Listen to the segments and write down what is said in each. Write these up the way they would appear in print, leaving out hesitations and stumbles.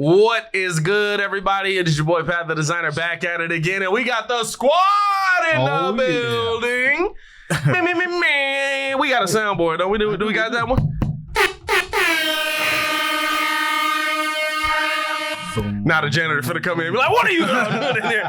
What is good, everybody? It is your boy Pat the Designer back at it again, and we got the squad in the building. We got a soundboard, don't we? Do we got that one? Now the janitor finna come in and be like, what are you doing in there?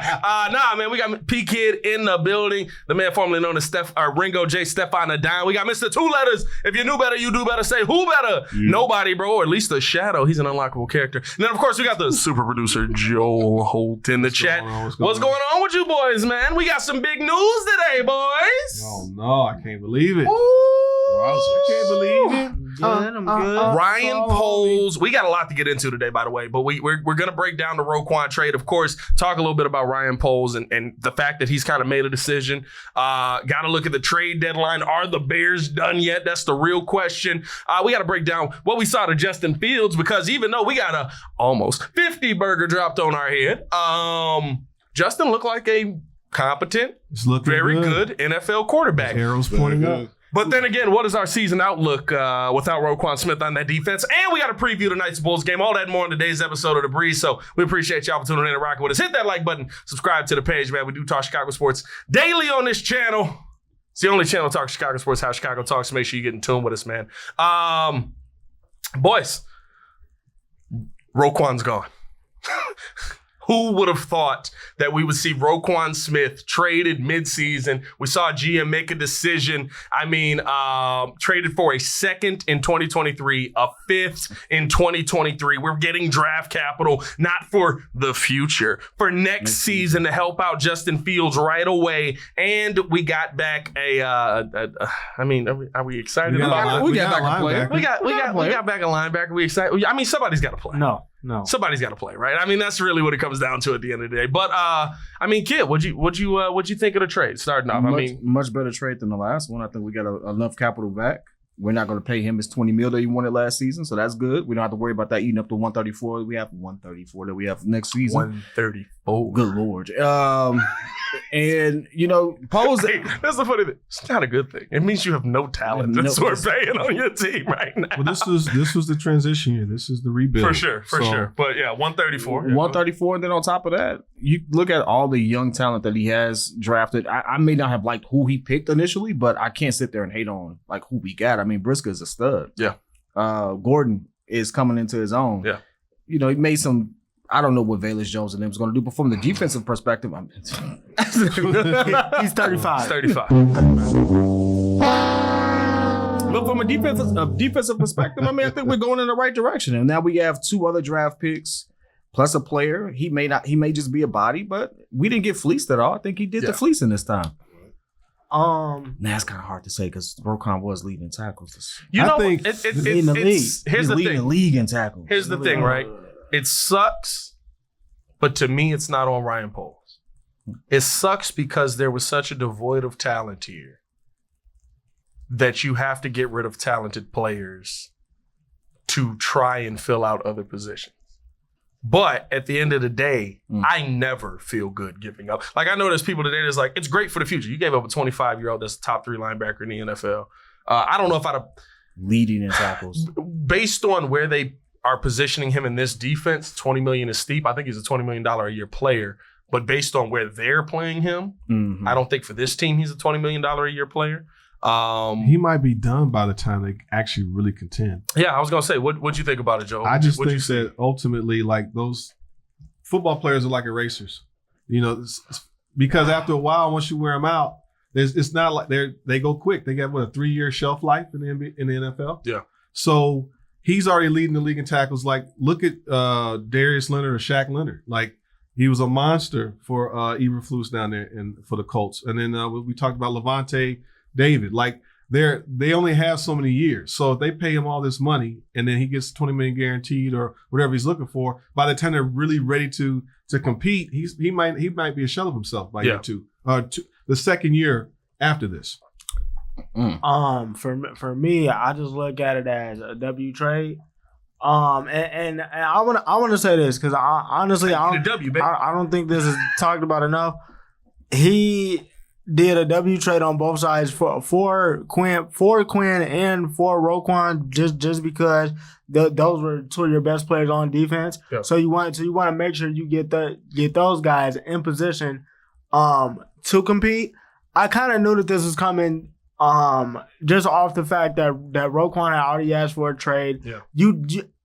Nah, man, we got P-Kid in the building. The man formerly known as Ringo J. Stefan Adine. We got Mr. Two Letters. If you knew better, you do better. Say, who better? Yeah. Nobody, bro, or at least the Shadow. He's an unlockable character. And then, of course, we got the super producer, Joel Holt, in the chat. What's going on with you boys, man? We got some big news today, boys. Oh, no, I can't believe it. I can't believe it. I'm good. Ryan Poles. We got a lot to get into today, by the way, but we're going to break down the Roquan trade. Of course, talk a little bit about Ryan Poles and the fact that he's kind of made a decision. Got to look at the trade deadline. Are the Bears done yet? That's the real question. We got to break down what we saw to Justin Fields, because even though we got a almost 50 burger dropped on our head, Justin looked like a competent, very good NFL quarterback. Arrows pointing up. But then again, what is our season outlook without Roquan Smith on that defense? And we got to preview tonight's Bulls game. All that and more in today's episode of The Breeze. So we appreciate y'all for tuning in and rocking with us. Hit that like button. Subscribe to the page, man. We do talk Chicago sports daily on this channel. It's the only channel to talk Chicago sports, how Chicago talks. So make sure you get in tune with us, man. Boys, Roquan's gone. Who would have thought that we would see Roquan Smith traded midseason? We saw GM make a decision. I mean, traded for a second in 2023, a fifth in 2023. We're getting draft capital, not for the future, for next season to help out Justin Fields right away. And we got back are we excited about it? We got back a player. We got back a linebacker. We excited. I mean, somebody's got to play. No. Somebody's got to play, right? I mean, that's really what it comes down to at the end of the day. But I mean, Kid, what'd you think of the trade starting off? Much better trade than the last one. I think we got enough capital back. We're not going to pay him his $20 million that he wanted last season, so that's good. We don't have to worry about that eating up the 134. We have 134 that we have next season. 134. Good Lord. And Poles. Hey, that's the funny thing. It's not a good thing. It means you have no talent. That's what we're paying on your team right now. Well, this was the transition year. This is the rebuild. For sure. But yeah, 134. 134, and then on top of that, you look at all the young talent that he has drafted. I may not have liked who he picked initially, but I can't sit there and hate on like who we got. I mean, Briscoe is a stud. Yeah. Gordon is coming into his own. Yeah. He made some. I don't know what Velus Jones and them was going to do, but from the defensive perspective, he's 35. 35. But from a defensive perspective, I mean, I think we're going in the right direction. And now we have 2 other draft picks plus a player. He may just be a body, but we didn't get fleeced at all. I think he did the fleecing this time. That's kind of hard to say because Roquan was leading tackles. I think it's leading the league. Here's the thing. The league in tackles. Here's the thing, right? It sucks, but to me, it's not on Ryan Poles. It sucks because there was such a devoid of talent here that you have to get rid of talented players to try and fill out other positions. But at the end of the day, I never feel good giving up. Like, I know there's people today that's like, it's great for the future. You gave up a 25-year-old that's a top 3 linebacker in the NFL. I don't know if I'd have... Leading in tackles. Based on where they are positioning him in this defense, $20 million is steep. I think he's a $20 million a year player. But based on where they're playing him, I don't think for this team he's a $20 million a year player. He might be done by the time they actually really contend. Yeah, I was going to say, what'd you think about it, Joe? I just think that ultimately, like, those football players are like erasers. Because after a while, once you wear them out, it's not like they go quick. They got, a 3-year shelf life in the NFL? Yeah. So he's already leading the league in tackles. Like, look at Darius Leonard or Shaq Leonard. Like, he was a monster for Eberflus down there for the Colts. And then we talked about Levante David. Like, they only have so many years. So if they pay him all this money and then he gets $20 million guaranteed or whatever he's looking for, by the time they're really ready to compete, he might be a shell of himself by year 2. The second year after this. For me, I just look at it as a W trade. And I want to say this because I honestly I don't think this is talked about enough. He did a W trade on both sides for Quinn and for Roquan just because those were two of your best players on defense. Yeah. So you want to make sure you get those guys in position to compete. I kind of knew that this was coming just off the fact that Roquan had already asked for a trade. Yeah.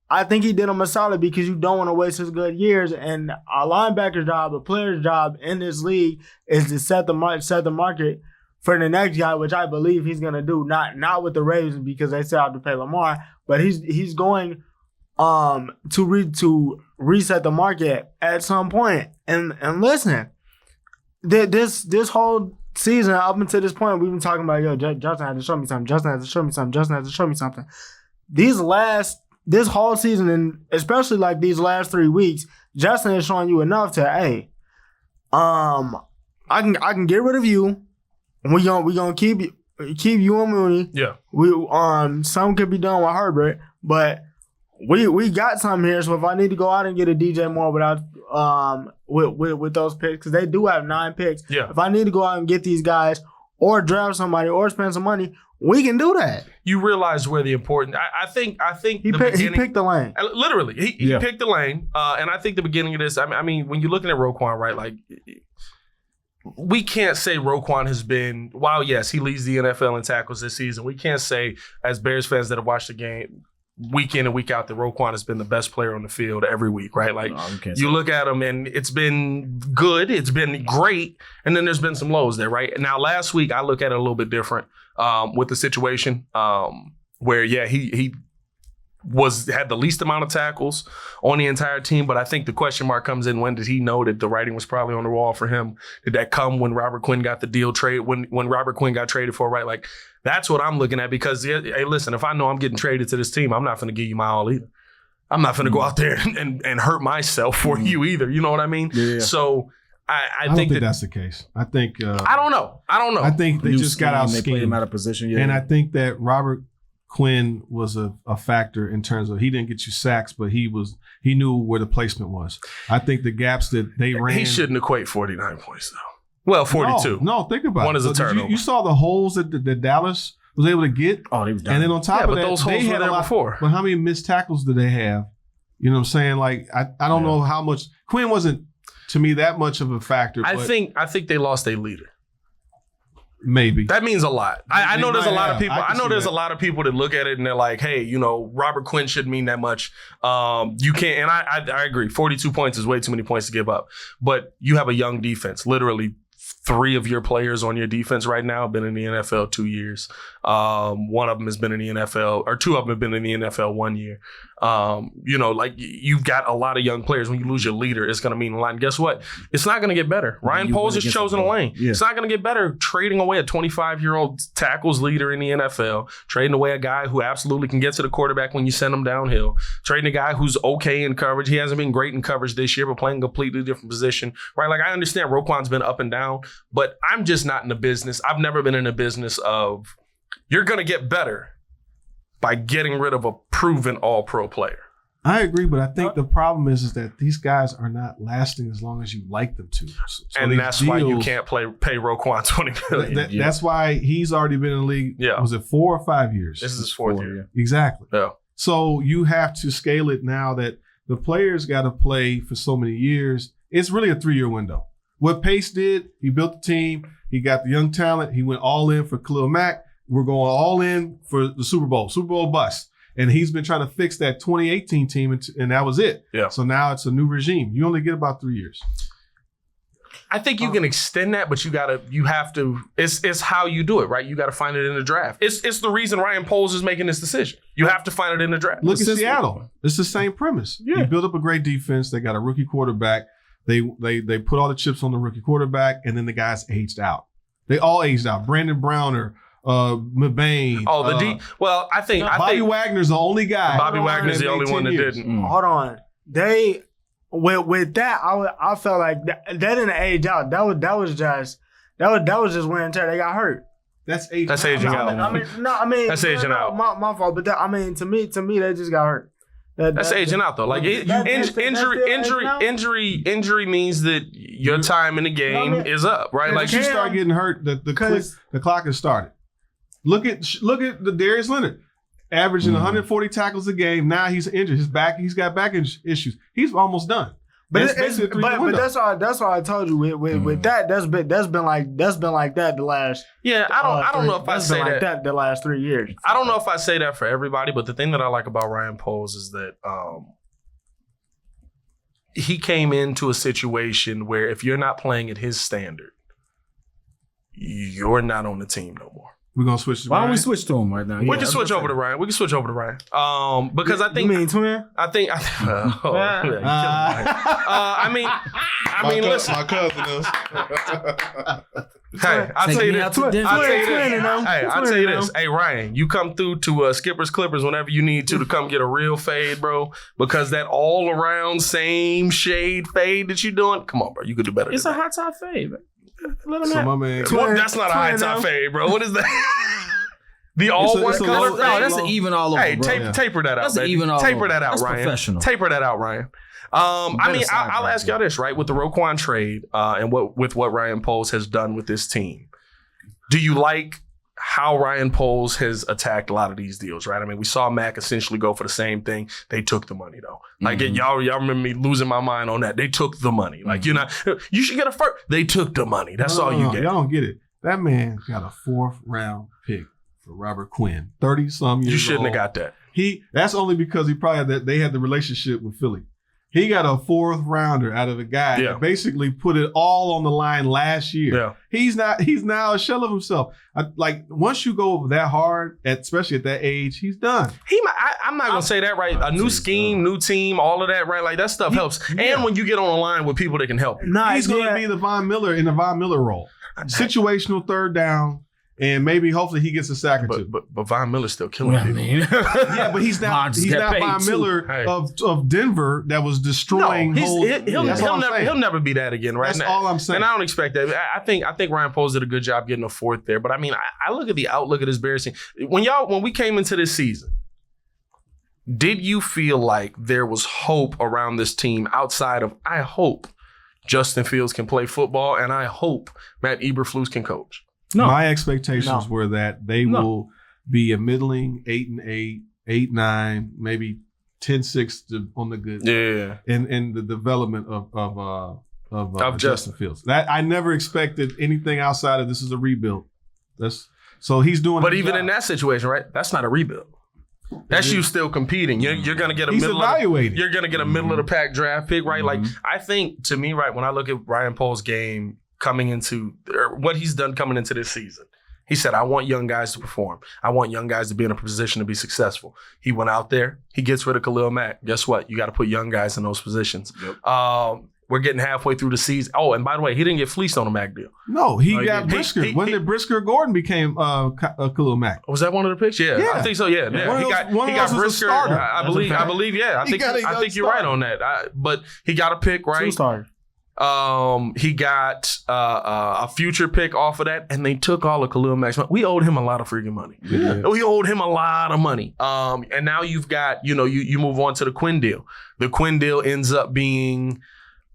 I think he did him a solid because you don't want to waste his good years. And a linebacker's job, a player's job in this league is to set the market for the next guy, which I believe he's gonna do. Not with the Ravens because they still have to pay Lamar, but he's going to reset the market at some point. And listen, this whole season up until this point, we've been talking about Justin has to show me something. Justin has to show me something. Justin has to show me something. This whole season, and especially like these last 3 weeks, Justin is showing you enough to, hey, I can get rid of you. We gonna keep you and Mooney. Yeah. We some could be done with Herbert, but we got something here. So if I need to go out and get a DJ Moore without with those picks, because they do have 9 picks. Yeah. If I need to go out and get these guys or draft somebody or spend some money, we can do that. You realize where the important. I think He picked the lane. Literally, he picked the lane, and I think the beginning of this. I mean, when you're looking at Roquan, right? Like, we can't say Roquan has been. While yes, he leads the NFL in tackles this season, we can't say as Bears fans that have watched the game week in and week out that Roquan has been the best player on the field every week, right? Like, you look at him and it's been good, it's been great, and then there's been some lows there, right? Now, last week I look at it a little bit different with the situation where, he had the least amount of tackles on the entire team, but I think the question mark comes in, when did he know that the writing was probably on the wall for him? Did that come when Robert Quinn got the deal traded, when Robert Quinn got traded for, right? Like, that's what I'm looking at because, hey, listen, if I know I'm getting traded to this team, I'm not going to give you my all either. I'm not going to go out there and hurt myself for you either. You know what I mean? Yeah. So I don't think that's the case. I think I don't know. I think they just got out They played him schemed. out of position. Yeah. And I think that Robert Quinn was a factor in terms of he didn't get you sacks, but he knew where the placement was. I think the gaps that they ran. He shouldn't equate 49 points though. Well, 42. No, think about it. One is a turnover. You saw the holes that Dallas was able to get. Oh, he was done. And then on top of but that, those they holes were had a there lot before. But how many missed tackles did they have? You know what I'm saying? Like, I don't know how much. Quinn wasn't, to me, that much of a factor. I but think they lost a leader. Maybe. That means a lot. I know there's a lot of people. I know there's that. a lot of people that look at it and they're like, hey, Robert Quinn shouldn't mean that much. You can't, and I agree. 42 points is way too many points to give up. But you have a young defense. Literally 3 of your players on your defense right now have been in the NFL 2 years. One of them has been in the NFL, or 2 of them have been in the NFL 1 year. Like, you've got a lot of young players. When you lose your leader, it's going to mean a lot. And guess what? It's not going to get better. Ryan Poles has chosen a lane. Yeah. It's not going to get better trading away a 25-year-old tackles leader in the NFL, trading away a guy who absolutely can get to the quarterback when you send him downhill, trading a guy who's okay in coverage. He hasn't been great in coverage this year, but playing a completely different position, right? Like, I understand Roquan's been up and down, but I'm just not in the business. I've never been in the business of you're going to get better by getting rid of a proven all-pro player. I agree, but I think the problem is that these guys are not lasting as long as you like them to. So and that's why you can't pay Roquan $20 million. That's why he's already been in the league. Yeah. Was it 4 or 5 years? This is his 4th year. Exactly. Yeah. So you have to scale it now that the players got to play for so many years. It's really a 3-year window. What Pace did, he built the team. He got the young talent. He went all in for Khalil Mack. We're going all in for the Super Bowl bust. And he's been trying to fix that 2018 team, and that was it. Yeah. So now it's a new regime. You only get about 3 years. I think you can extend that, but you have to. It's how you do it, right? You got to find it in the draft. It's the reason Ryan Poles is making this decision. You have to find it in the draft. Look at Seattle. It's the same premise. Yeah. You build up a great defense. They got a rookie quarterback. They put all the chips on the rookie quarterback, and then the guys aged out. They all aged out. Brandon Browner, McBain. Well, I think Bobby Wagner's the only guy. Bobby Wagner's the only one that didn't. Hold on. They with that, I felt like that didn't age out. That was just wear and tear. They got hurt. That's aging out. That's aging out. My fault. But to me, they just got hurt. That's aging out though. Like injury means that your time in the game is up, right? Like you start getting hurt, the clock has started. Look at the Darius Leonard averaging 140 tackles a game. Now he's injured. He's got back issues. He's almost done. But that's all I told you with that. That's been like that the last. Yeah, I don't know if I say like that the last 3 years. I don't know if I say that for everybody, but the thing that I like about Ryan Poles is that he came into a situation where if you're not playing at his standard, you're not on the team no more. We're gonna switch to Why Ryan? don't we switch to him right now? We can switch over to Ryan. Because I think you mean twin? I mean, listen. My cousin is. Hey, I'll tell you this. Twin. Hey, Ryan, you come through to Skipper's Clippers whenever you need to come get a real fade, bro. Because that all around same shade fade that you're doing, come on, bro. You could do better. It's than a hot top fade. Let him So have. my man, that's not a high top fade, bro. What is that? The all one it's a color low- fade? No, that's an even all over. Hey, bro. taper that out. That's an baby. even all Taper over. that out, That's Ryan. professional. Taper that out, Ryan. I mean, I'll ask y'all this, right? With the Roquan trade and what Ryan Poles has done with this team, do you like how Ryan Poles has attacked a lot of these deals, right? I mean, we saw Mac essentially go for the same thing. They took the money, though. Like, y'all remember me losing my mind on that. They took the money. Like, you should get a first. They took the money. That's all you get. Y'all don't get it. That man got a 4th round pick for Robert Quinn, 30-some years old. You shouldn't have got that. That's only because they had the relationship with Philly. He got a 4th rounder out of a guy that basically put it all on the line last year. Yeah. He's now a shell of himself. Once you go that hard, especially at that age, he's done. I'm not gonna say that, right? A new scheme, new team, all of that, right? Like that stuff helps. And when you get on the line with people that can help you. He's going to be the Von Miller in the Von Miller role. Situational third down. And maybe hopefully he gets a sack or two. But Von Miller's still killing people. Yeah, but he's not Von Miller of Denver that was destroying he'll never be that again, right? That's all I'm saying. And I don't expect that. I think Ryan Poles did a good job getting a 4th there. But I mean, I look at the outlook of this Bears team. When we came into this season, did you feel like there was hope around this team outside of, I hope Justin Fields can play football and I hope Matt Eberflus can coach? No. My expectations were that they will be a middling 8-8, 8-9, maybe 10-6 on the good. Yeah. In the development of Justin Fields. That I never expected anything outside of this is a rebuild. So he's doing. But even in that situation, right? That's not a rebuild. That's you still competing. You're gonna get a you're gonna get a middle of the pack draft pick, right? Like I think to me, right, when I look at Ryan Poles' game coming into what he's done coming into this season, he said, I want young guys to perform. I want young guys to be in a position to be successful. He went out there, he gets rid of Khalil Mack. Guess what? You got to put young guys in those positions. Yep. We're getting halfway through the season. Oh, and by the way, he didn't get fleeced on the Mack deal. No, he got Brisker. When did Brisker Gordon became Khalil Mack? Was that one of the picks? Yeah. I think so. Yeah. He got Brisker. I believe. Yeah. I think you're right on that. But he got a pick, right? 2 starters. He got a future pick off of that, and they took all of Khalil Mack's money. We owed him a lot of freaking money. Yeah. We owed him a lot of money. And now you've got, you move on to the Quinn deal. The Quinn deal ends up being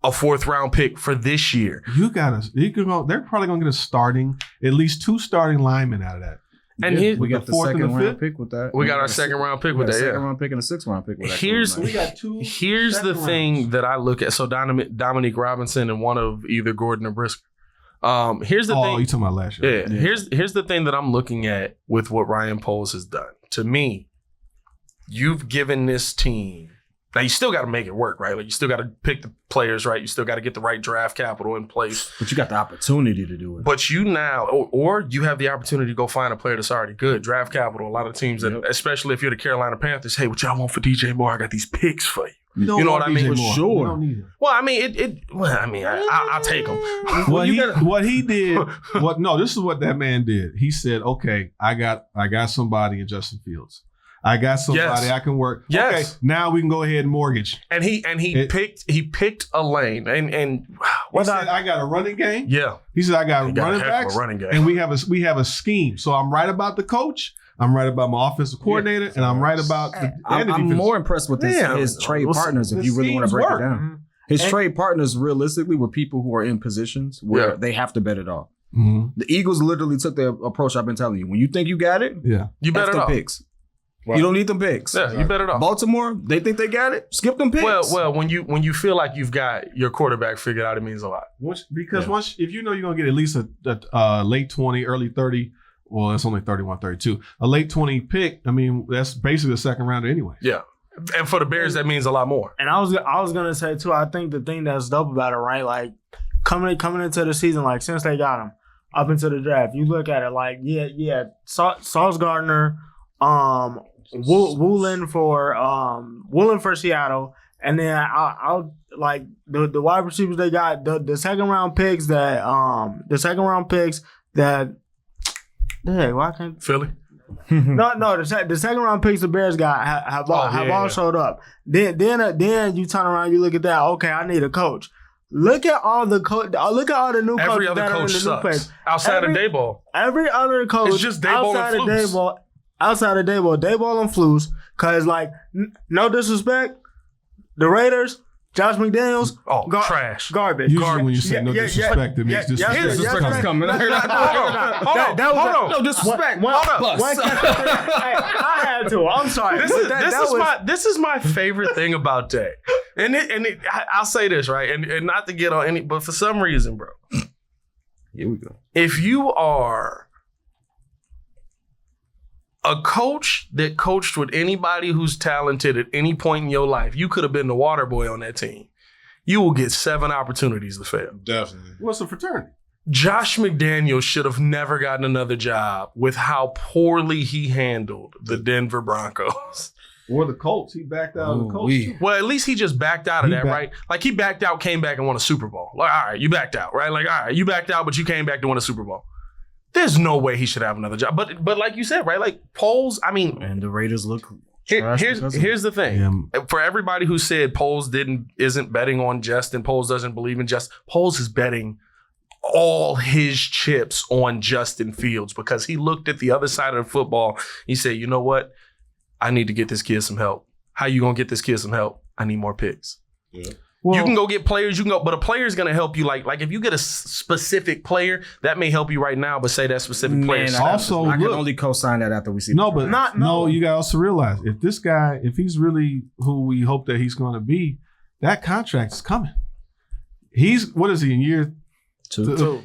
a 4th round pick for this year. They're probably going to get at least 2 starting linemen out of that. And we got the 4th round pick with that. We got our 2nd round pick with that. Second round pick and a 6th round pick with that. We got 2. Here's the thing that I look at. So Dominique Robinson and one of either Gordon or Brisker. Here's the thing. Oh, you talking about last year? Yeah. Here's the thing that I'm looking at with what Ryan Poles has done. To me, you've given this team. Now, you still got to make it work, right? Like, you still got to pick the players, right? You still got to get the right draft capital in place. But you got the opportunity to do it. But you now, or you have the opportunity to go find a player that's already good. Draft capital, a lot of teams, that, especially if you're the Carolina Panthers, hey, what y'all want for DJ Moore? I got these picks for you. You know what I mean? For sure. Well, I mean, I'll take him. This is what that man did. He said, okay, I got somebody in Justin Fields. I got somebody I can work. Yes. Okay, now we can go ahead and mortgage. And he picked a lane. And he said, I got a running game. Yeah. He said, I got running backs. Running game. And we have a scheme. So I'm right about the coach. I'm right about my offensive coordinator, and I'm right about the I'm more impressed with his trade partners if you really want to break it down. His trade partners realistically were people who are in positions where they have to bet it off. Mm-hmm. The Eagles literally took the approach I've been telling you. When you think you got it, you bet it off. Picks. Wow. You don't need them picks. Yeah, you bet it off. Baltimore, they think they got it. Skip them picks. Well, when you feel like you've got your quarterback figured out, it means a lot. Once if you know you're gonna get at least a late 20, early 30. Well, it's only 31, 32. A late 20 pick. I mean, that's basically a second rounder anyway. Yeah. And for the Bears, that means a lot more. And I was gonna say too, I think the thing that's dope about it, right? Like coming into the season, like since they got him up into the draft, you look at it like, Sauce Gardner, Woolen for Seattle, and then I'll like the wide receivers they got, the second round picks that why can't Philly? No, the second round picks the Bears got have all showed up. Then you turn around, you look at that. Okay, I need a coach. Look at all the look at all the new coaches. Every other that coach are in the sucks. new place. Outside of Dayball. Every other coach, it's just Dayball and Flus. Outside of Dayball and Flus, because like no disrespect, the Raiders. Josh McDaniels, trash, garbage. Usually when you say no disrespect, it means disrespect coming. Hold on. No disrespect. I had to. I'm sorry. This is my favorite thing about Day, and I'll say this right, and not to get on any, but for some reason, bro. Here we go. If you are a coach that coached with anybody who's talented at any point in your life, you could have been the water boy on that team. You will get 7 opportunities to fail. Definitely. What's a fraternity? Josh McDaniels should have never gotten another job with how poorly he handled the Denver Broncos. Or the Colts. He backed out of the Colts. Well, at least he just backed out of that, right? Like he backed out, came back and won a Super Bowl. Like, all right, you backed out, right? Like, all right, you backed out, but you came back to win a Super Bowl. There's no way he should have another job. But like you said, right? Like Poles, I mean, and the Raiders look. Here's the thing. Yeah. For everybody who said Poles isn't betting on Justin, Poles doesn't believe in Justin. Poles is betting all his chips on Justin Fields because he looked at the other side of the football. He said, you know what? I need to get this kid some help. How you gonna get this kid some help? I need more picks. Yeah. Well, you can go get players, but a player is going to help you. Like if you get a specific player, that may help you right now, but say that specific player. Also, I can only co-sign that after we see. No, you got to also realize if this guy, if he's really who we hope that he's going to be, that contract is coming. What is he in year two?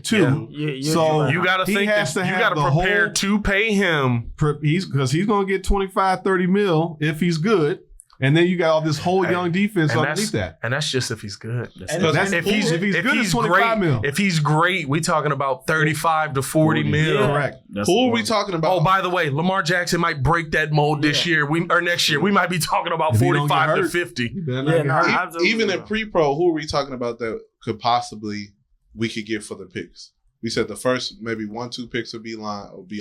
Yeah. So you got to think that you got to prepare to pay him. Because he's going to get 25, 30 mil if he's good. And then you got all this whole young defense underneath that. And that's just if he's good. If he's good, it's 25 mil. If he's great, we talking about 35 to 40 mil. Yeah. Correct. Who are we talking about? Oh, by the way, Lamar Jackson might break that mold this year. Or next year. We might be talking about 45 to 50. Even in pre-pro, who are we talking about that could possibly we could get for the picks? We said the first maybe 1-2 picks would be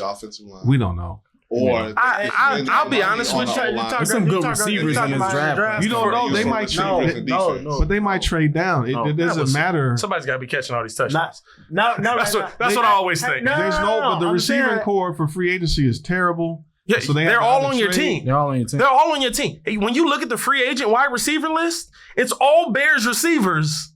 offensive line. We don't know. Or I'll be honest with you. There's some good receivers in this draft. You don't know. They might trade. But they might trade down. It doesn't matter. Somebody's got to be catching all these touchdowns. That's what I always think. But the receiving core for free agency is terrible. Yeah, so they're all on your team. They're all on your team. They're all on your team. Hey, when you look at the free agent wide receiver list, it's all Bears receivers.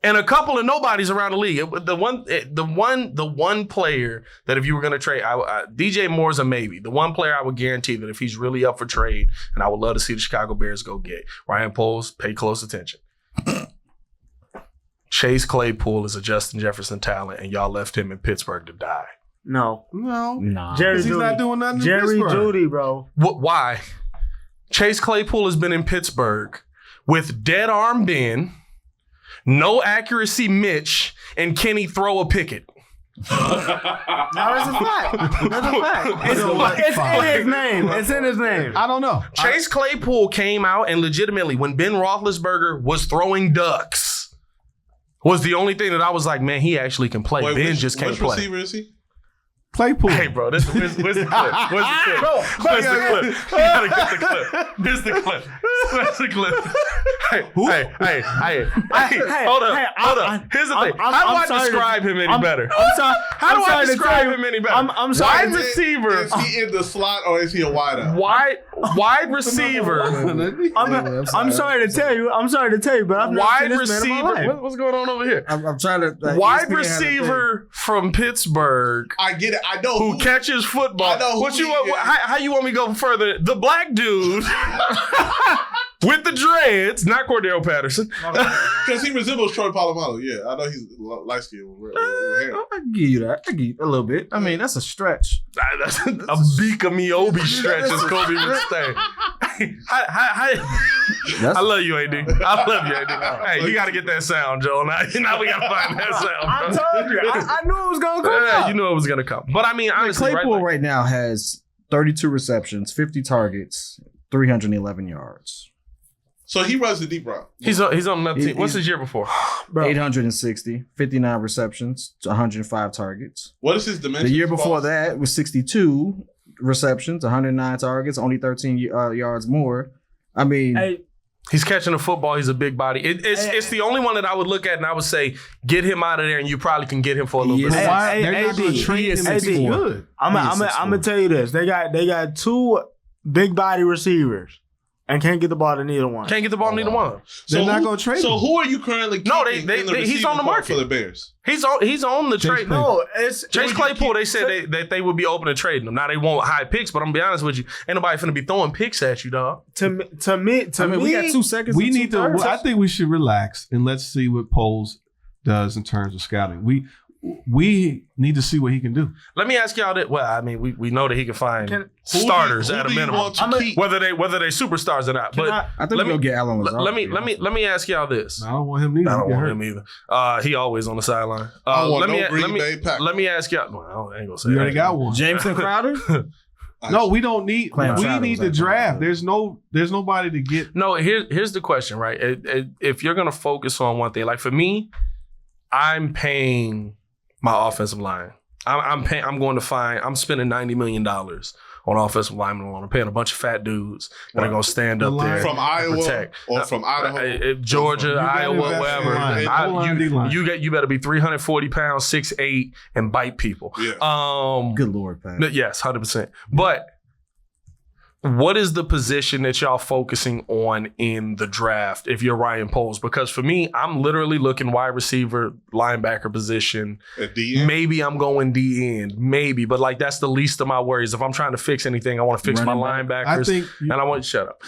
And a couple of nobodies around the league. The one player that if you were going to trade, DJ Moore's a maybe. The one player I would guarantee that if he's really up for trade, and I would love to see the Chicago Bears go get, Ryan Poles, pay close attention. Chase Claypool is a Justin Jefferson talent, and y'all left him in Pittsburgh to die. No. He's not doing nothing in Pittsburgh. Judy, bro. Why? Chase Claypool has been in Pittsburgh with dead arm Ben, no accuracy Mitch, and Kenny throw a Pickett. No, that's a fact. It's in his name. It's in his name. I don't know. Chase Claypool came out and legitimately, when Ben Roethlisberger was throwing ducks, was the only thing that I was like, man, he actually can play. Ben just can't play. Which receiver is he? Claypool. Hey, bro, where's the clip? Where's the clip? Where's the clip? You gotta get the clip. Where's the clip? Where's the clip? Hey, hold up. Here's the thing. How do I describe him any better? I'm sorry. How do I describe him any better? I'm sorry. Wide receiver. Is he in the slot or is he a wideout? Wide receiver. I'm sorry to tell you. But I've never seen Wide this man in my receiver. life. What's going on over here? I'm trying to. Wide receiver from Pittsburgh. I get it. I know Who catches football? I know What who you he want? is. How you want me to go further? The black dude with the dreads, not Cordell Patterson. because he resembles Troy Polamalu. Yeah, I know he's light skinned with hair. I can give you that. I can give you a little bit. I mean, that's a stretch. That's a Bika Miobi stretch, as Kobe would say. I love you, AD. I love you, AD. Hey, you got to get that sound, Joel. Now we got to find that sound. I told you. I knew it was gonna come Yeah, out. you knew it was going to come. But I mean, honestly, Claypool right now has 32 receptions, 50 targets, 311 yards. So he runs the deep route. He's on another team. What's his year before? Bro. 860, 59 receptions, 105 targets. What is his dimension? The year before that was 62 receptions, 109 targets, only 13 yards more. I mean, Hey, He's catching the football. He's a big body. It's the only one that I would look at and I would say, get him out of there and you probably can get him for a little bit. Hey, Why? They're not AD, going to train him to be good. I'm gonna tell you this. They got two big body receivers and can't get the ball to neither one. Can't get the ball to neither one. They're not going to trade So him. who are you currently keeping No, in the he's on the receiving market part for the Bears? He's on the trade. Claypool. No, it's Chase Claypool, they said that they would be open to trading him. Now they want high picks, but I'm gonna be honest with you, ain't nobody finna be throwing picks at you, dog. to me. we got 2 seconds. We and need 2 to. thirds. I think we should relax and let's see what Poles does in terms of scouting. We need to see what he can do. Let me ask y'all that. Well, I mean, we know that he can find Who starters do you at a want minimum, to keep? whether they superstars or not. But I think let we'll me get Allen Lazard. let me ask y'all this. I don't want him neither. I don't Get want hurt. him either. He always on the sideline. I want let me no Green Bay Packers. let me ask y'all. Well, I ain't gonna say You that. already got one. Jameson Crowder. No, we don't need. Clam We chowder need was the that draft. one. There's nobody to get. No, here's the question, right? If you're gonna focus on one thing, like for me, I'm paying my offensive line. I'm spending $90 million on offensive linemen. I'm paying a bunch of fat dudes that are gonna stand up there From Iowa protect. or from Idaho? Georgia, You gotta Iowa, invest in wherever. line. O-line, D-line. You better be 340 pounds, 6'8", and bite people. Yeah. Good Lord, Pat. Yes, 100%. But what is the position that y'all focusing on in the draft if you're Ryan Poles? Because for me, I'm literally looking wide receiver, linebacker position. At the end? Maybe I'm going D end, maybe, but like that's the least of my worries. If I'm trying to fix anything, I want to fix my Running back. linebackers. I think. And I want shut up.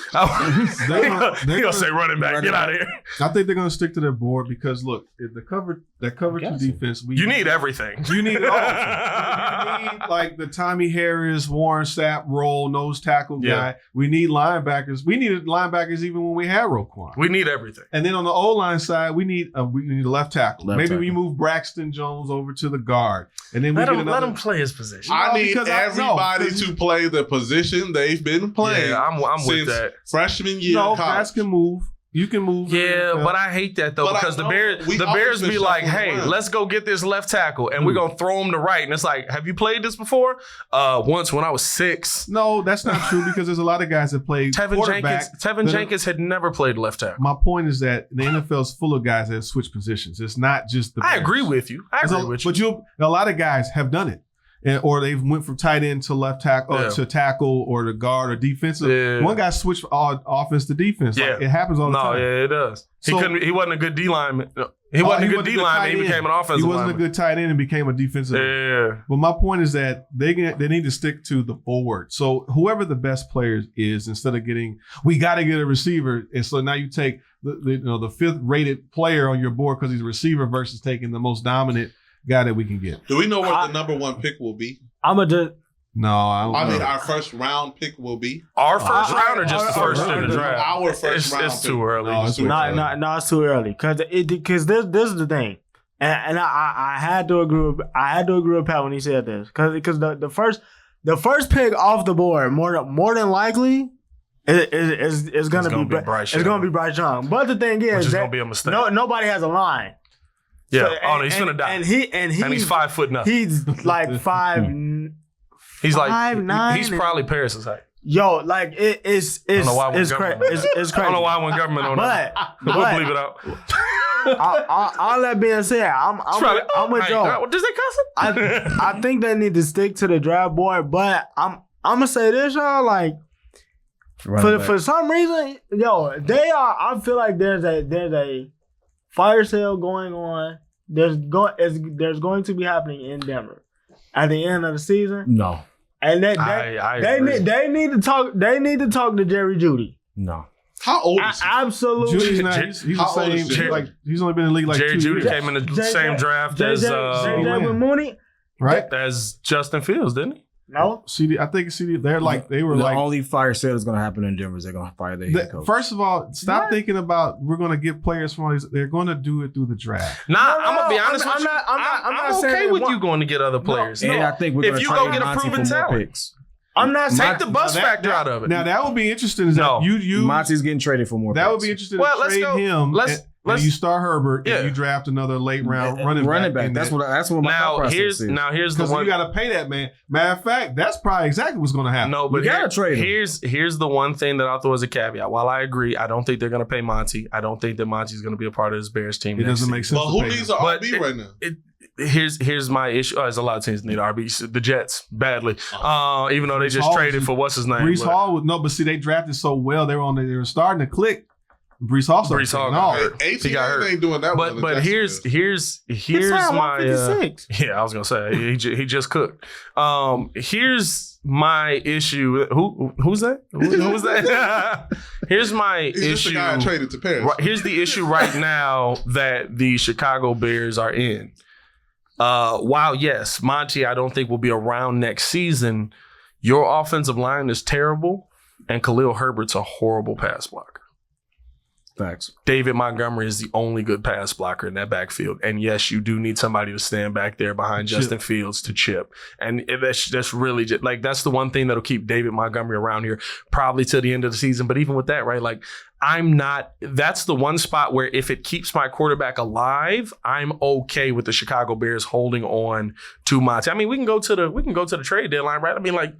They're He gonna gonna- say running back. Get out of here. I think they're going to stick to their board because look, if the cover two defense. You need everything. You need it all. You need like the Tommy Harris, Warren Sapp role, nose tackle guy. Yeah. We need linebackers. We needed linebackers even when we had Roquan. We need everything. And then on the O-line side, we need a left tackle. Left Maybe tackle. we move Braxton Jones over to the guard, and then we Let get him another. play his position. I No, need because everybody because to play the position they've been playing. Yeah, I'm with since that. freshman year No, in college. guys can move. You can move. Yeah, but I hate that though But I because the know. Bears We the always Bears been be like, shuffling hey, around. let's go get this left tackle and we're gonna throw him to right. And it's like, have you played this before? Once when I was 6. No, that's not true because there's a lot of guys that play quarterback. Tevin Jenkins had never played left tackle. My point is that the NFL is full of guys that switch positions. It's not just the. I Bears. agree with you. But a lot of guys have done it. Or they've went from tight end to left tackle Yeah. to tackle or to guard or defensive. Yeah. One guy switched offense to defense. Like, Yeah. it happens all the No, time. yeah, it does. So- He wasn't a good D lineman. He wasn't a good D lineman. He became an offensive He wasn't lineman. a good tight end and became a defensive. Yeah. But my point is that they need to stick to the board. So whoever the best player is, instead of we got to get a receiver, and so now you take the 5th rated player on your board because he's a receiver versus taking the most dominant guy that we can get. Do we know what the number 1 pick will be? I'm gonna just No, I don't I know. mean, our first round pick will be Our first round or just the first in the draft? Our first round. It's too early. No, it's too early. no, it's too early because this is the thing, and I had to agree with Pat when he said this because the first pick off the board more than likely is gonna be Bryce it's Young. gonna be Bryce Young. But the thing Which is is that gonna be a mistake. nobody has a line. Yeah. So, Oh, no, he's finna die. And he's 5 foot nothing. He's like 5'9", He's like 5'9". he's probably Paris's height. Yo, like it's don't know why it's Montgomery- crazy. It's crazy. I don't know why I went government on that. But We'll leave it out. all that being said, I'm with Joe. Does they cuss it? I think they need to stick to the draft board, but I'm gonna say this, y'all. Like for some reason, yo, they are. I feel like there's a fire sale going on. There's going to be happening in Denver at the end of the season. No. And they need to talk. They need to talk to Jerry Jeudy. No. How old is he? Absolutely. Judy's not. He's the How old is same. Jerry? Like he's only been in the league like Jerry 2 Jeudy years. came in the same draft as JJ with Mooney. Right? as Justin Fields, didn't he? No. CD. I think CD. They're like they were the like. only fire sale that's going to happen in Denver is they're going to fire their head coach. First of all, stop thinking about we're going to get players from all these. They're going to do it through the draft. Nah, No, I'm gonna be honest with you. I'm not saying okay they with want- you going to get other players. and I think we're If going to you try go to get a Monty proven for more talent. picks. I'm not saying Take the bus factor out of it. Now that would be interesting. Is No. that you Monty's getting traded for more that picks. would be interesting. Well, to let's trade go. him. Let's- and you start Herbert Yeah. and you draft another late round running back. That's what my thought now process here's is. the because one. you got to pay that man. Matter of fact, that's probably exactly what's going to happen. No, but You gotta trade him. here's the one thing that I'll throw as a caveat. While I agree, I don't think they're going to pay Monty. I don't think that Monty's going to be a part of this Bears team. It next doesn't make sense. But to who pay needs him. an But RB right now? Here's my issue. There's a lot of teams need RBs. The Jets badly, even though they just Hall traded was- for what's his name. Brees but Hall would no, but see they drafted so well. They were starting to click. Brees Hall started Brees Hall taking got off. hurt. He got hurt. ain't doing that well. But in here's Jacksonville. my 156. yeah. I was gonna say he just cooked. Here's my issue. Who's that? Who was that? Here's my He's just a issue. guy I traded to Paris. Here's the issue right now that the Chicago Bears are in. While yes, Monty, I don't think will be around next season. Your offensive line is terrible, and Khalil Herbert's a horrible pass blocker. Facts. David Montgomery is the only good pass blocker in that backfield. And yes, you do need somebody to stand back there behind Justin Fields to chip. And that's really just like, that's the one thing that'll keep David Montgomery around here probably till the end of the season. But even with that, right, like that's the one spot where if it keeps my quarterback alive, I'm okay with the Chicago Bears holding on to Monty. I mean, we can go to the trade deadline, right? I mean, like,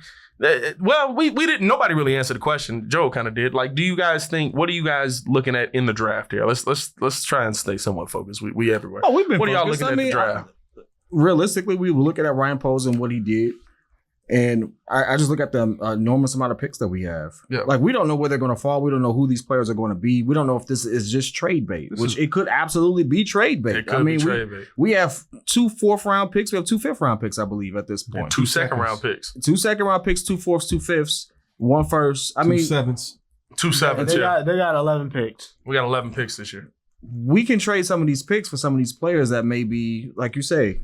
well, we didn't. Nobody really answered the question. Joe kind of did. Like, do you guys think? What are you guys looking at in the draft here? Let's try and stay somewhat focused. We everywhere. Oh, we've been. What are y'all focused. looking at the draft? Realistically, we were looking at Ryan Poles and what he did, and I just look at the enormous amount of picks that we have. Yeah. Like, we don't know where they're going to fall. We don't know who these players are going to be. We don't know if this is just trade bait, it could absolutely be trade bait. It could be trade bait. We have 2 4th-round picks. We have 2 5th-round picks, I believe, at this point. 2 second-round picks. 2 second-round picks, 2 4ths, 2 5ths, 1 first. I 2 mean, 7s. 2 7s. They Yeah, got 11 picks. we got 11 picks this year. we can trade some of these picks for some of these players that may be, like you say,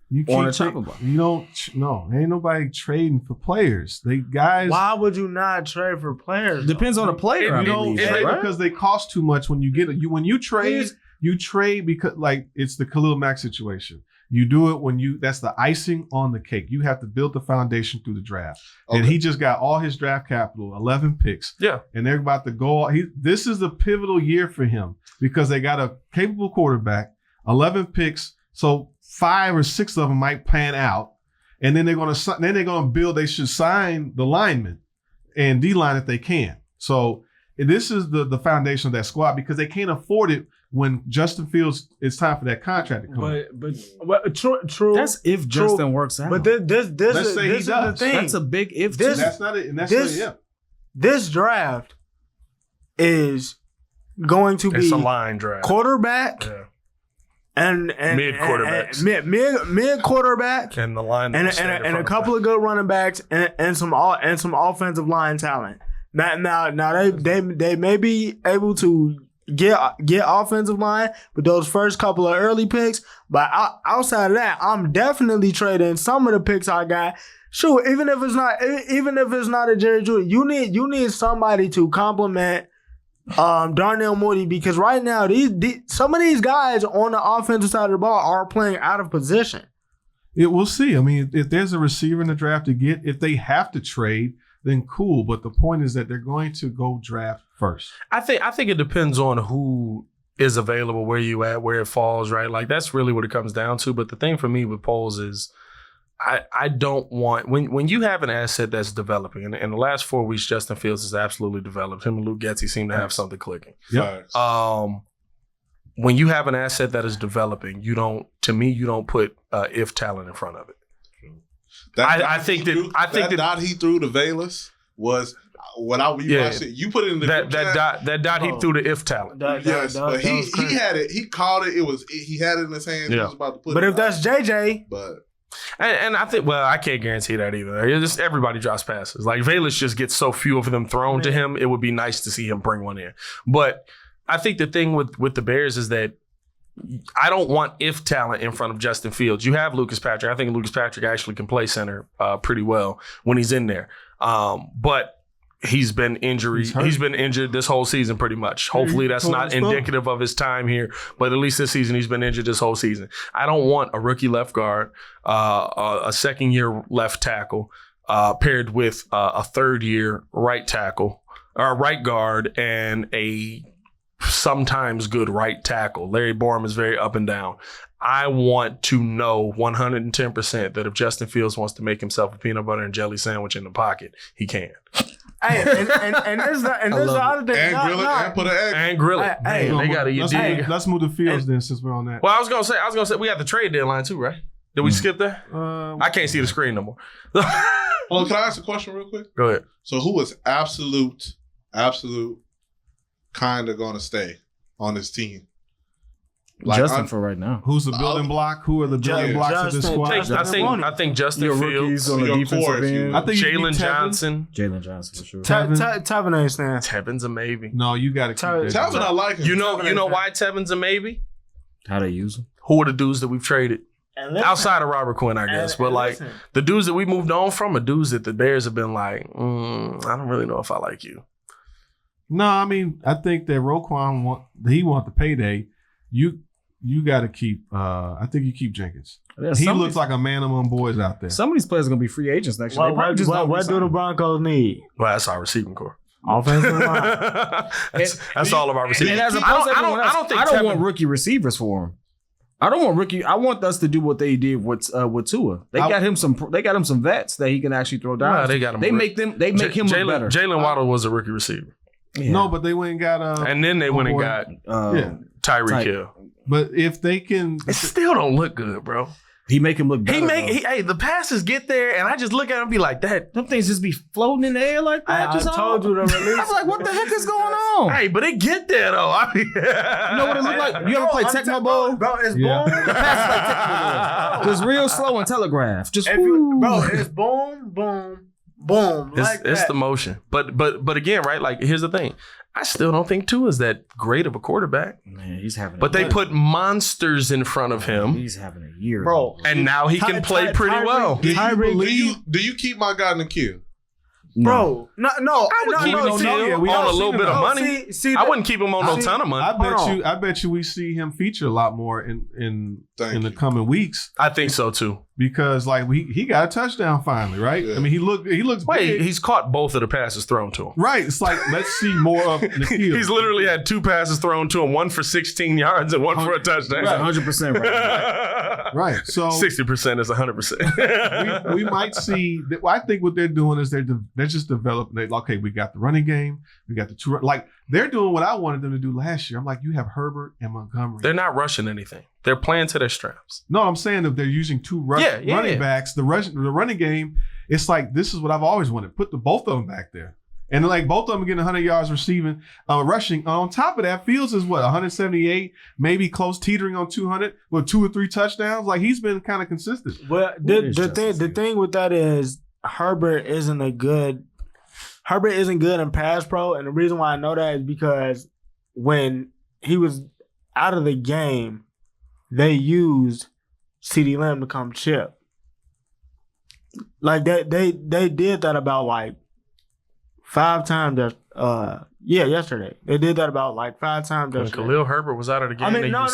You on can't a chopping block. You don't. No, ain't nobody trading for players. They guys. Why would you not trade for players? Depends on the player. I You don't believe, trade right? because they cost too much when you get it. When you trade, you trade because like it's the Khalil Mack situation. You do it when that's the icing on the cake. You have to build the foundation through the draft. Okay. And he just got all his draft capital, 11 picks. Yeah. And they're about to go. This is the pivotal year for him because they got a capable quarterback, 11 picks. So 5 or 6 of them might pan out. And then they're going to build, they should sign the linemen and D-line if they can. So this is the foundation of that squad because they can't afford it when Justin Fields, it's time for that contract to come in. But true. That's if True. Justin works out. But this Let's is say he this is the does. thing. That's a big if. This- too. That's not it. And that's this- not it. This draft is going to It's be a line draft. quarterback Yeah. and Mid quarterbacks. mid quarterback And the line and a couple of good running backs and some offensive line talent. Now they may be able to get offensive line with those first couple of early picks, but outside of that, I'm definitely trading some of the picks I got. Sure, even if it's not a Jerry Jeudy, you need somebody to complement Darnell Mooney because right now some of these guys on the offensive side of the ball are playing out of position. We'll see. I mean, if there's a receiver in the draft to get, if they have to trade, then cool. But the point is that they're going to go draft first. I think it depends on who is available, where you at, where it falls, right? Like that's really what it comes down to. But the thing for me with polls is I don't want when you have an asset that's developing, and in the last 4 weeks, Justin Fields has absolutely developed. Him and Luke Getsy seem to have something clicking. Yep. When you have an asset that is developing, you don't put if talent in front of it. I think that dot he threw to Valus was when I watched it. You put it in the that dot he threw the if talent. But he had it. He called it. He had it in his hands. He was about to put but it if that's JJ, And I think, I can't guarantee that either. It's just everybody drops passes. Like Valus just gets so few of them thrown to him. It would be nice to see him bring one in. But I think the thing with the Bears is that I don't want if talent in front of Justin Fields. You have Lucas Patrick. I think Lucas Patrick actually can play center pretty well when he's in there. But he's been injured. He's been injured this whole season pretty much. Hopefully that's not indicative of his time here, but at least this season he's been injured this whole season. I don't want a rookie left guard, a second-year left tackle paired with a third-year right tackle or right guard and a sometimes good right tackle. Larry Borum is very up and down. I want to know 110% that if Justin Fields wants to make himself a peanut butter and jelly sandwich in the pocket, he can. Hey, and this is the other thing. And grill it and put an egg. And grill it. Hey, they got to dig. Let's move to Fields then, since we're on that. Well, I was gonna say we got the trade deadline too, right? Did we skip that? I can't see the screen no more. Well, can I ask a question real quick? Go ahead. So, who is absolute kind of going to stay on this team? Justin for right now. Who's the building block? Who are the building blocks of this squad? I think Justin Your Fields. rookies on the defensive end. I think Jalen Johnson. Jalen Johnson for sure. Tevin ain't stand. Tevin's a maybe. No, you got to keep that. Tevin, I like him. You know why Tevin's a maybe? How they use him? Who are the dudes that we've traded? Outside of Robert Quinn, I guess. But the dudes that we moved on from are dudes that the Bears have been like, I don't really know if I like you. No, I mean, I think that Roquan want the payday. You got to keep. I think you keep Jenkins. He looks like a man among boys out there. Some of these players are gonna be free agents next year. What do the Broncos need? Well, that's our receiving core. Offensive line. that's all of our receiving. And as opposed to everyone else, I don't want rookie receivers for him. I don't want rookie. I want us to do what they did with Tua. They got him some vets that he can actually throw down. Nah, they got him. They make him look better. Jalen Waddle was a rookie receiver. Yeah. No, but they went and got and then they went and got Tyreek Hill. But if they can, it still don't look good, bro. He make him look better. Hey, the passes get there, and I just look at him and be like, that. Them things just be floating in the air like that. I told you to release. I was like, what the heck is going on? Hey, but it get there though. I mean, you know what it look like? You ever play Tecmo Bowl? Bro, it's boom. The pass is like Tecmo Bowl. Just real slow and telegraph. Just it's boom, boom, boom. It's the motion. But again, right? Like, here's the thing. I still don't think Tua is that great of a quarterback. Man, he's having. But they put monsters in front of him. He's having a year, bro. And now he can play pretty well. Do you keep my guy in the queue? Bro, no. I would keep him on a little bit of money. I wouldn't keep him on no ton of money. I bet you we see him feature a lot more in the coming weeks. I think so too. Because he got a touchdown finally, right? Yeah. I mean, he looks big. He's caught both of the passes thrown to him. Right. It's like, let's see more of Nikhil. He's literally had 2 passes thrown to him, one for 16 yards and one for a touchdown. Right. 100% right. Right. So 60% is 100%. we might see. I think what they're doing is they're just developing. Okay, we got the running game. We got the two. Like, they're doing what I wanted them to do last year. I'm like, you have Herbert and Montgomery. They're not rushing anything. They're playing to their strengths. No, I'm saying that they're using 2 running backs. The running game, it's like, this is what I've always wanted. Put both of them back there. And like both of them getting 100 yards receiving, rushing. On top of that, Fields is 178, maybe close teetering on 200 with 2 or 3 touchdowns. Like, he's been kind of consistent. Well, the thing with that is Herbert isn't good in pass pro, and the reason why I know that is because when he was out of the game, they used CeeDee Lamb to come chip. Like, they did that about like 5 times. Yesterday they did that about like 5 times. When Khalil Herbert was out of the game, I mean, no. My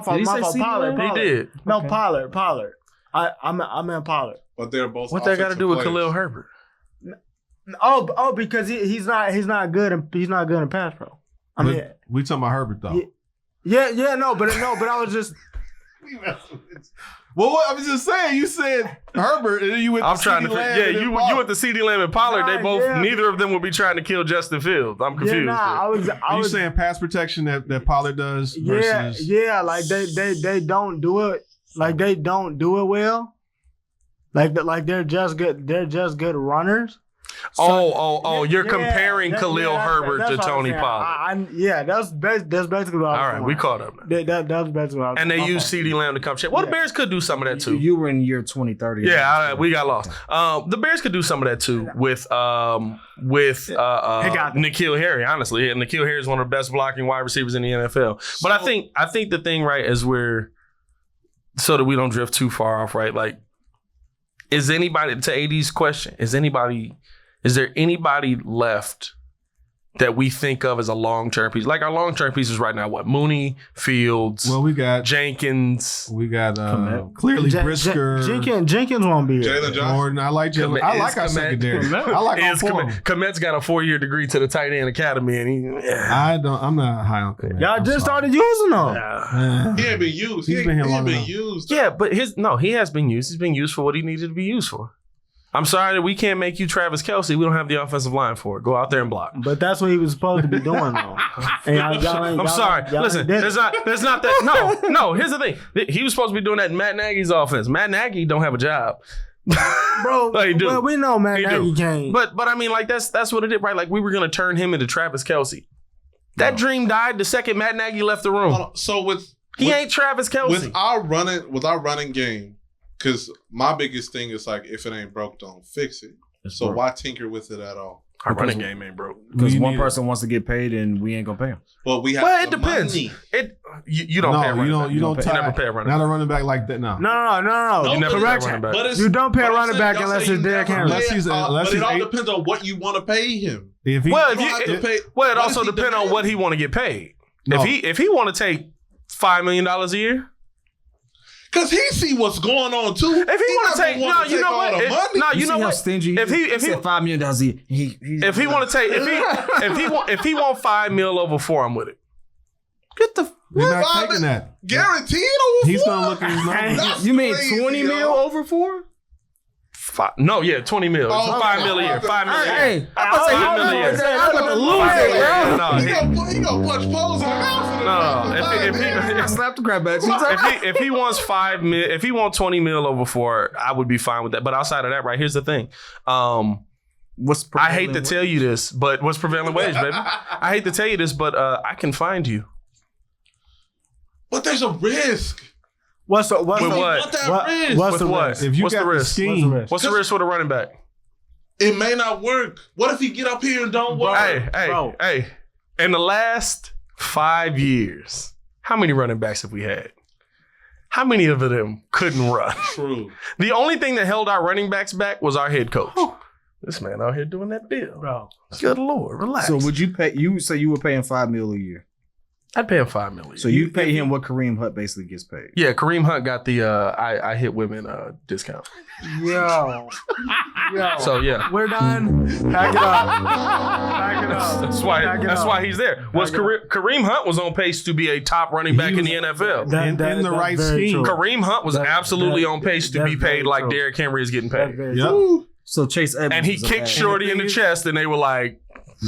fault. Pollard. He did. No, okay. Pollard. I meant Pollard. But they're both. What that got to do with Khalil Herbert? Oh, because he's not good in pass pro. I mean, we talking about Herbert though. Yeah, no, but I was just. Well, what, I was just saying. You said Herbert, and then you went. I'm to trying to CeeDee Lamb figure. Yeah, and then you Pollard. went to CeeDee Lamb and Pollard. They both. Neither of them will be trying to kill Justin Fields. I'm confused. Yeah, I was Are you saying pass protection that Pollard does versus? Yeah, like they don't do it. Like they don't do it well. Like they're just good. They're just good runners. You're comparing Khalil Herbert to Tony Pollard. That's basically what I was All right, we caught up. That's basically what I was And they use CeeDee Lamb to come check. Well, the Bears could do some of that too. You were in year 2030. Yeah, we got lost. The Bears could do some of that too with N'Keal Harry. Honestly, and N'Keal Harry is one of the best blocking wide receivers in the NFL. But I think the thing, right, is so that we don't drift too far off, right? Like, is anybody, to AD's question, is there anybody left that we think of as a long-term piece? Like our long-term pieces right now, what? Mooney, Fields, Well, we got Jenkins. We got clearly Brisker. Jenkins won't be Jalen Johnson. Gordon. I like Jalen. I like our secondary. I like all four of them. Komet's got a 4-year degree to the tight end academy, and I'm not high on Komet. Y'all just started using them. He ain't been used. He's been here long been enough. used. Yeah, but he has been used. He's been used for what he needed to be used for. I'm sorry that we can't make you Travis Kelce. We don't have the offensive line for it. Go out there and block. But that's what he was supposed to be doing, though. I'm sorry. Listen, there's not that. No. Here's the thing. He was supposed to be doing that in Matt Nagy's offense. Matt Nagy don't have a job, bro. He do. Well, we know Matt Nagy can't. But I mean, like that's what it is, right? Like we were gonna turn him into Travis Kelce. That dream died the second Matt Nagy left the room. So he ain't Travis Kelce. With our running game. Because my biggest thing is like, if it ain't broke, don't fix it. So why tinker with it at all? Our running game ain't broke. Because one person wants to get paid and we ain't gonna pay him. Well, we have. Well, it depends. Money. You don't pay a running back. You don't never pay a running Not back. a running back like that. No. No. You never pay a Correction. running back. You don't pay a running back unless it's Derrick Henry. But it all depends on what you want to pay him. It also depends on what he want to get paid. No. If he want to take $5 million a year. Because he see what's going on too. If he want to take, no, you know what? You see how stingy. If he said $5 million a year, if he want to take, if he want $5 million over 4, I'm with it. Get the. You're not taking that. Guaranteed over 4. He's gonna look at his numbers. That's you mean crazy, 20 mil over 4? 20 mil. Oh, $5 million a year. $5 million. Hey, $5 million a year. I'm about to lose it, bro. He gonna punch poles in the house. No. Slap the crap at you. If he wants $5 million, if he wants 20 mil over 4, I would be fine with that. But outside of that, right, here's the thing. I hate to tell you this, but what's prevailing wage, baby? I hate to tell you this, but I can find you. But there's a risk. What's the With what? What's With what? If you What's got the risk? scheme, What's the risk for the running back? It may not work. What if he get up here and don't work? Hey. In the last 5 years, how many running backs have we had? How many of them couldn't run? True. The only thing that held our running backs back was our head coach. This man out here doing that deal. bro? Good Lord, relax. So would you pay? You say you were paying $5 million a year. I'd pay him $5 million. So you pay him what Kareem Hunt basically gets paid. Yeah, Kareem Hunt got the I hit women discount. Yo. So yeah, We're done. Pack it up. that's why he's there. Was Kareem Hunt was on pace to be a top running back in the NFL. in the right scheme. Kareem Hunt was absolutely on pace to be paid like Derrick Henry is getting paid. Yep. So Chase Edmonds And he is a kicked bad- Shorty in the chest, and they were like,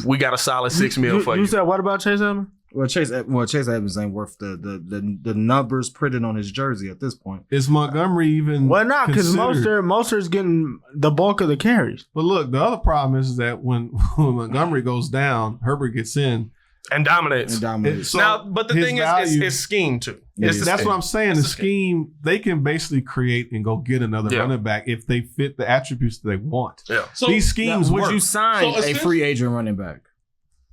"We got a solid $6 million for you." You said what about Chase Edmonds? Well, Chase Edmonds ain't worth the numbers printed on his jersey at this point. Is Montgomery even? Well, not because considered? Mostert's getting the bulk of the carries. But look, the other problem is that when Montgomery goes down, Herbert gets in. and dominates. So Now, but the his thing value- is scheme too. That's what I'm saying. The scheme, they can basically create and go get another running back if they fit the attributes that they want. Yeah. So these schemes Would work. you sign a free agent running back?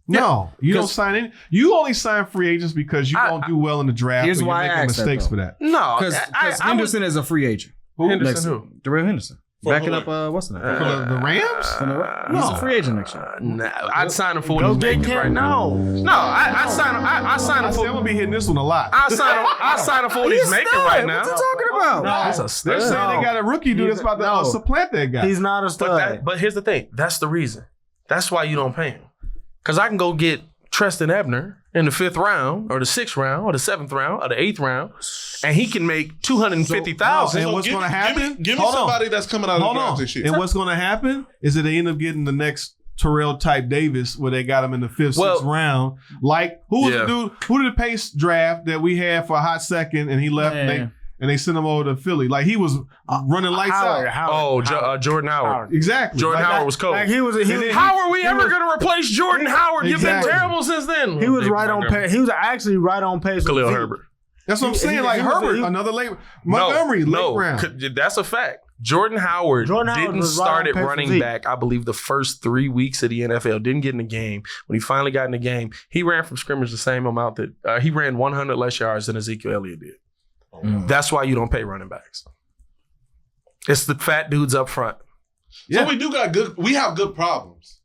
No, you don't sign any. You only sign free agents because you don't do well in the draft. Here's or you're why I making asked that, mistakes though. for that. No, Because Henderson is a free agent. Henderson who? Darrell Henderson. For Backing who? up, what's the name? For the Rams? He's a free agent next year. Nah, I'd sign him for Go what he's get making Ken. right now. No, I'd sign him. I sign him I'm for. gonna be hitting this one a lot. I sign him for what he's making right now. What you talking about? He's a They're stud. saying they got a rookie dude that's about to supplant that guy. He's not a stud. But here's the thing. That's the reason. That's why you don't pay him. Because I can go get Treston Ebner in the 5th round or the 6th round or the 7th round or the 8th round, and he can make $250,000. And what's going to happen? Give me somebody that's coming out of the draft this year. And what's going to happen is that they end up getting the next Terrell type Davis, where they got him in the 5th, 6th round. Like who was the dude? Who did the Pace draft that we had for a hot second, and he left? And they sent him over to Philly. Like he was running lights out. Jordan Howard. Exactly. Jordan Howard was cold. Like how are we ever going to replace Jordan Howard? You've been terrible since then. He was right on pace. He was actually right on pace. Khalil Herbert. That's what I'm saying. Like Herbert, another late Montgomery, late round. That's a fact. Jordan Howard didn't start at running back, I believe, the first 3 weeks of the NFL. Didn't get in the game. When he finally got in the game, he ran from scrimmage the same amount that he ran 100 less yards than Ezekiel Elliott did. That's why you don't pay running backs. It's the fat dudes up front. So we have good problems.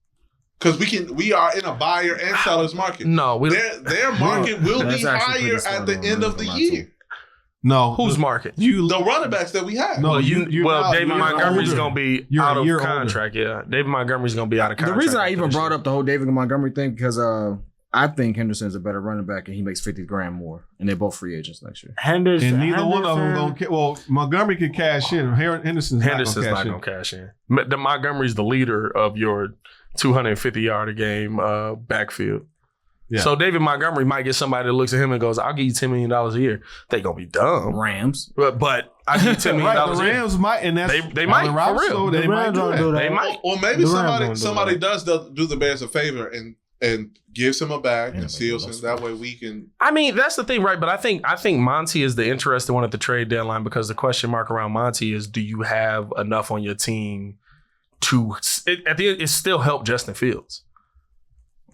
Because we are in a buyer and seller's market. No, their market will be higher at the end of the year. No, whose market? The running backs that we have. No, David Montgomery's going to be out of contract. Older. Yeah, David Montgomery's going to be out of contract. The reason I even brought up the whole David Montgomery thing because I think Henderson's a better running back and he makes $50,000 more, and they're both free agents next year. And neither one of them going to. Well, Montgomery could cash in. Henderson's not going to cash in. The Montgomery's the leader of your 250-yard a game backfield. Yeah. So David Montgomery might get somebody that looks at him and goes, "I'll give you $10 million a year." They gonna be dumb. Rams, but I give you $10 million a year. The Rams might, and that's they might for real. They might do that. They might. Or maybe somebody does do the Bears a favor and gives him a bag and seals him. That way we can. I mean, that's the thing, right? But I think Monty is the interesting one at the trade deadline because the question mark around Monty is, do you have enough on your team to at the end it still help Justin Fields?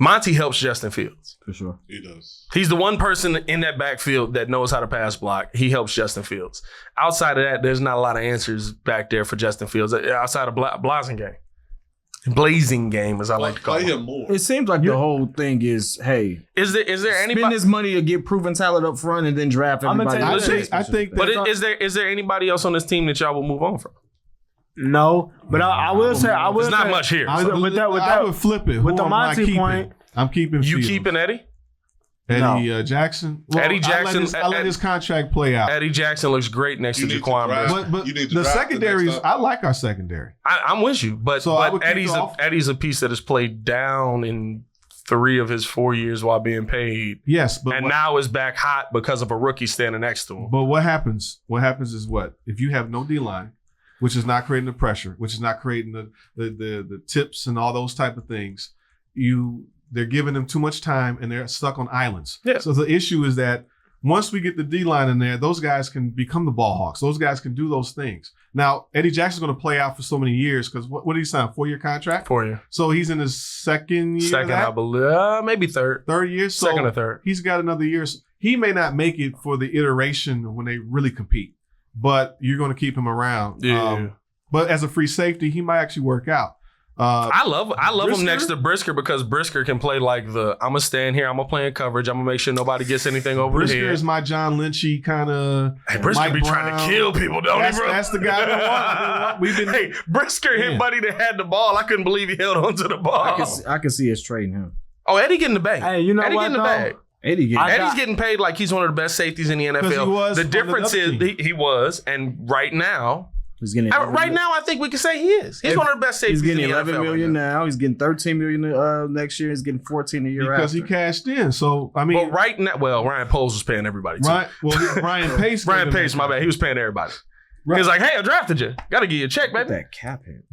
Monty helps Justin Fields. For sure. He does. He's the one person in that backfield that knows how to pass block. He helps Justin Fields. Outside of that, there's not a lot of answers back there for Justin Fields. Outside of Blazing game, as I like to call it. More. It seems like the whole thing is, hey, is there anybody spend this money to get proven talent up front and then draft everybody? I think. But is there anybody else on this team that y'all will move on from? No, but I will say there's not much here. I would flip it. With the Monty point, I'm keeping. You keeping Eddie? Eddie Jackson. Well, Eddie Jackson. I let his contract play out. Eddie Jackson looks great next to Jaquan Brisker. But the secondaries, I like our secondary. I'm with you, but Eddie's a piece that has played down in 3 of his 4 years while being paid. Yes, but now is back hot because of a rookie standing next to him. But what happens? What happens is what? If you have no D-line, which is not creating the pressure, which is not creating the tips and all those type of things, they're giving them too much time and they're stuck on islands. Yeah. So the issue is that once we get the D-line in there, those guys can become the ball hawks. Those guys can do those things. Now, Eddie Jackson's going to play out for so many years because what did he sign? 4-year contract? 4 year. So he's in his second year. Second, I believe. Maybe third. Third year. So second or third. He's got another year. He may not make it for the iteration when they really compete, but you're going to keep him around. Yeah. But as a free safety, he might actually work out. I love him next to Brisker because Brisker can play like I'm gonna stand here, I'm gonna play in coverage, I'm gonna make sure nobody gets anything over Brisker the head. is my John Lynchy kind of. Hey, Brisker Mike be Brown. trying to kill people, don't he, bro? That's the guy that we've been. Hey, Brisker hit Buddy that had the ball. I couldn't believe he held onto the ball. I can see us trading him. Oh, Eddie getting the bag. Hey, you know Eddie what? Getting the bag. Eddie's getting paid like he's one of the best safeties in the NFL. He was the difference is he was, and right now. He's getting right now, I think we can say he is. He's one of the best safeties. He's getting in the $11 NFL million now. He's getting $13 million next year. He's getting $14 a year because after. he cashed in. So I mean, but right now, Ryan Poles was paying everybody too. Right. Well, Ryan Pace. Ryan Pace, my bad. He was paying everybody. Right. He was like, "Hey, I drafted you. Got to give you a check, baby." That cap hit.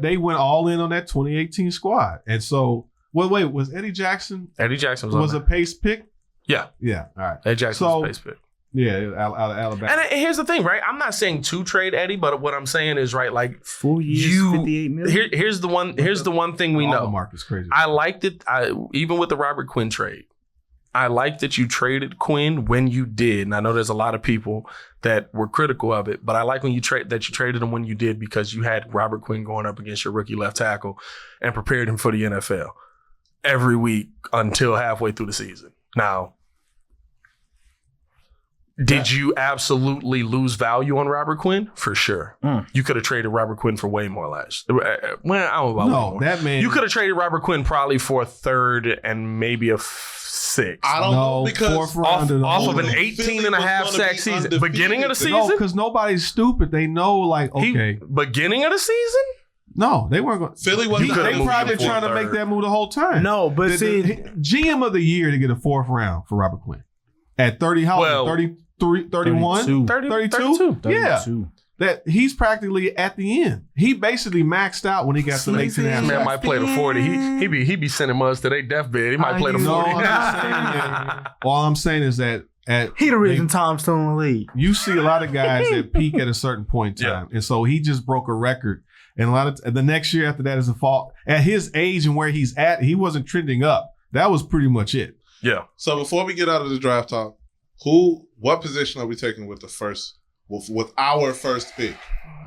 They went all in on that 2018 squad, and so wait, was Eddie Jackson? Eddie Jackson was a Pace pick. Yeah. All right. Eddie Jackson was a Pace pick. Yeah, out of Alabama. And here's the thing, right? I'm not saying to trade Eddie, but what I'm saying is, right, like 4 years, $58 million. Here's the one thing we know. The market's crazy. I liked it. Even with the Robert Quinn trade, I liked that you traded Quinn when you did. And I know there's a lot of people that were critical of it, but I like when you traded him when you did because you had Robert Quinn going up against your rookie left tackle and prepared him for the NFL every week until halfway through the season. Now, Did you absolutely lose value on Robert Quinn? For sure. You could have traded Robert Quinn for way more last. Well, I don't know about way more. that man. You could have traded Robert Quinn probably for a third and maybe a sixth. I don't know because fourth round off of an Philly 18 and a half was gonna sack be season. undefeated Beginning of the this- No, season? because nobody's stupid. They know, like, okay. Beginning of the season? No, they weren't going. Philly wasn't. could've They moved probably him been trying to for a make third. that move the whole time. No, but the GM of the year to get a fourth round for Robert Quinn at 30. How old? 33, 31, 32. Yeah, 32. that he's practically at the end. He basically maxed out when he got to the 18 and a half. Man might play the 40. He be sending mugs to their deathbed. He might play the 40. No, I'm not saying that. All I'm saying is that he the reason Tom's still in the league. you see a lot of guys that peak at a certain point in time, and so he just broke a record. And a lot of the next year after that is a fault. At his age and where he's at, he wasn't trending up. That was pretty much it. Yeah. So before we get out of the draft talk, what position are we taking with the first with our first pick?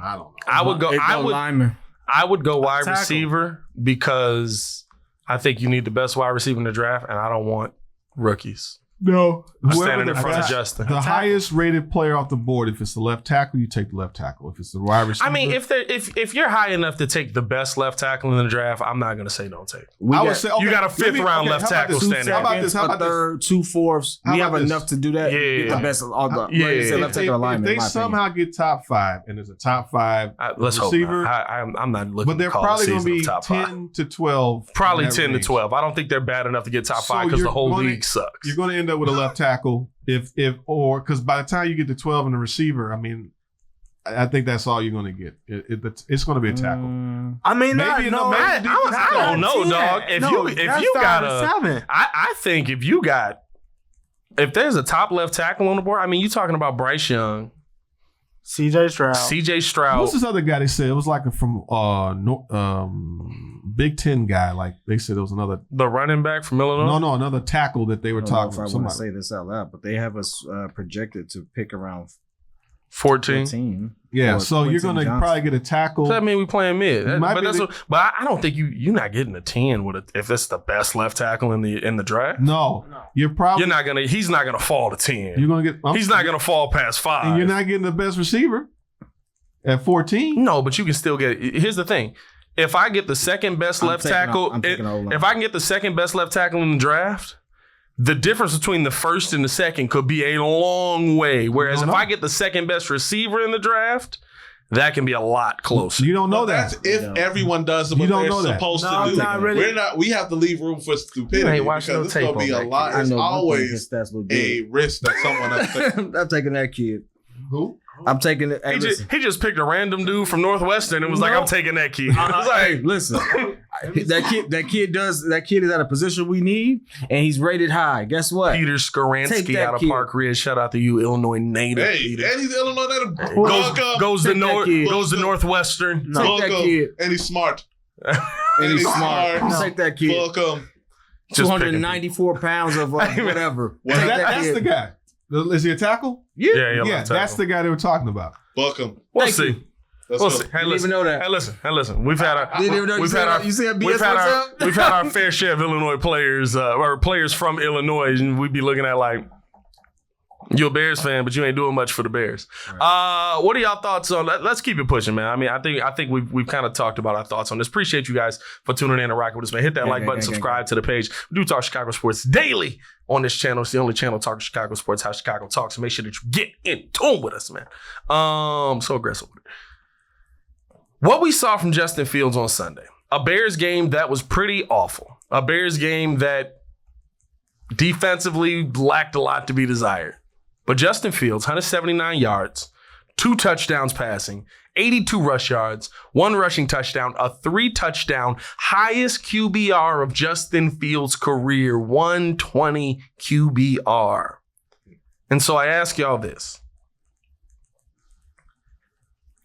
I don't know. I would go. Lineman. I would go wide Tackle. receiver because I think you need the best wide receiver in the draft, and I don't want rookies. No. I'm Whoever standing in the front of best- Justin. The highest rated player off the board, if it's the left tackle, you take the left tackle. If it's the wide receiver, I mean, if you're high enough to take the best left tackle in the draft, I'm not going to say don't take. I would say You got a fifth round okay, left how about tackle this? standing. How about this? How a about this? third, 2/4. How We about have this? enough to do that. Yeah. Get the best. All the Yeah. like you said, left tackle or lineman. If they in my opinion. somehow get top 5 and there's a top 5 Let's receiver, hope not. I'm not looking but they're to call probably the going to season be of top 10 5. to 12. Probably in that 10 range. to 12. I don't think they're bad enough to get top So 5 because the you're whole gonna- league sucks. You're going to end up with a left tackle or because by the time you get to 12 and the receiver, I mean, I think that's all you're going to get. It's going to be a tackle. I mean, Maybe no, I don't know, dog. If you got 7. I think if there's a top left tackle on the board, I mean, you're talking about Bryce Young, CJ Stroud. CJ Stroud. What's this other guy they said? It was like from Big Ten guy. Like they said it was another. The running back from Illinois? No, another tackle that they were I don't know talking if about. I want to Somebody. say this out loud, but they have us projected to pick around 14. 14. Yeah, Or so you're Quentin going to Johnson. probably get a tackle. So that mean we playing mid. Might But be that's the- but I don't think you're not getting a 10 if that's the best left tackle in the draft. No, you're probably He's not gonna fall to 10. you're going to get. He's not gonna fall past 5. And you're not getting the best receiver at 14. No, but you can still get. Here's the thing: if I get the second best I'm left taking tackle, I'm taking O-line. if I can get the second best left tackle in the draft, the difference between the first and the second could be a long way. Whereas if I get the second best receiver in the draft, that can be a lot closer. You don't know That's that. if everyone does what You don't they're know that. supposed No, to do. not really. We have to leave room for stupidity You ain't because watching no it's tape going to be on a that lot. I It's know one thing, always his stats look a good. risk that someone else takes. I'm taking that kid. Who? I'm taking it. Hey, He just picked a random dude from Northwestern and was like, "I'm taking that kid." I was hey, like, listen, that kid is at a position we need, and he's rated high. Guess what? Peter Take Skaransky that out of kid. Park Ridge. Shout out to you, Illinois native. Hey, Peter. and he's Illinois native. Goes to Take that kid. goes to Northwestern. Take that kid. And he's smart. And he's smart. smart. Take that kid. Welcome. Just picking 294 pounds of whatever. Well, Take That's kid. the guy. Is he a tackle? Yeah, Yeah, that's the guy they were talking about. Welcome. We'll Thank see. you. Let's We'll go. see. Hey, Didn't listen. even know that. Hey, listen. We've had our Didn't even know we've had our you see that BS we've had what's our up? we've had our fair share of Illinois players or players from Illinois, and we'd be looking at like, you're a Bears fan, but you ain't doing much for the Bears. What are y'all thoughts on? Let's keep it pushing, man. I mean, I think we've kind of talked about our thoughts on this. Appreciate you guys for tuning in and rocking with us, man. Hit that like button, subscribe to the page. We do talk Chicago sports daily on this channel. It's the only channel talking Chicago sports, how Chicago talks. So make sure that you get in tune with us, man. So aggressive with it. What we saw from Justin Fields on Sunday, a Bears game that was pretty awful, a Bears game that defensively lacked a lot to be desired. But Justin Fields, 179 yards, 2 touchdowns passing, 82 rush yards, 1 rushing touchdown, a 3-touchdown, highest QBR of Justin Fields' career, 120 QBR. And so I ask y'all this.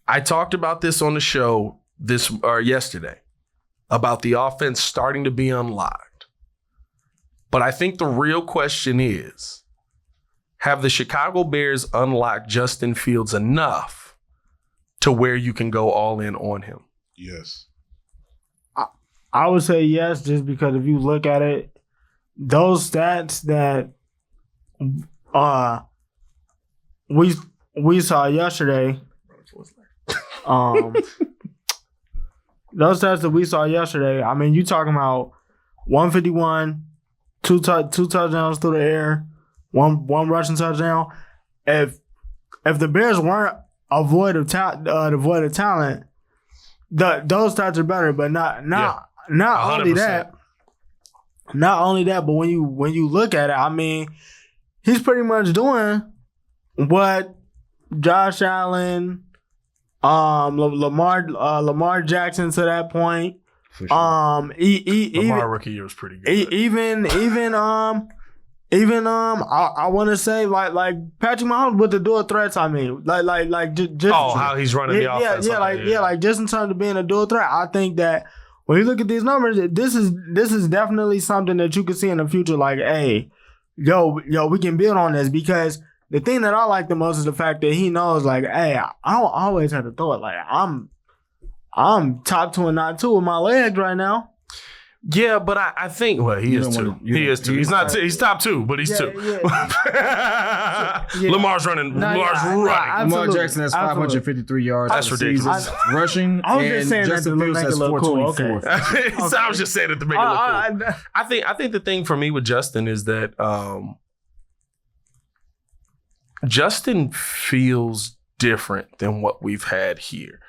I talked about this on the show yesterday about the offense starting to be unlocked. But I think the real question is, have the Chicago Bears unlocked Justin Fields enough to where you can go all in on him? Yes. I would say yes, just because if you look at it, those stats that we saw yesterday. Those stats that we saw yesterday. I mean, you talking about 151, two touchdowns through the air, one rushing touchdown. If the Bears weren't devoid of talent, those stats are better. But not only that. Not only that, but when you look at it, I mean, he's pretty much doing what Josh Allen, Lamar Jackson to that point. For sure. Lamar rookie year was pretty good. I want to say like Patrick Mahomes with the dual threats. I mean, just how he's running the offense. Like just in terms of being a dual threat, I think that when you look at these numbers, this is definitely something that you can see in the future. Like, hey, yo, we can build on this, because the thing that I like the most is the fact that he knows, like, hey, I don't always have to throw it. Like, I'm top 2 and not 2 with my legs right now. Yeah, but I think he is 2. He is 2. He's not 2. He's top 2, but he's 2. Yeah. Lamar's running. Lamar Jackson has 553 yards. That's ridiculous. Rushing. I was just saying Justin Fields has 424. Cool. I was just saying it to make it look cool. I think the thing for me with Justin is that Justin feels different than what we've had here.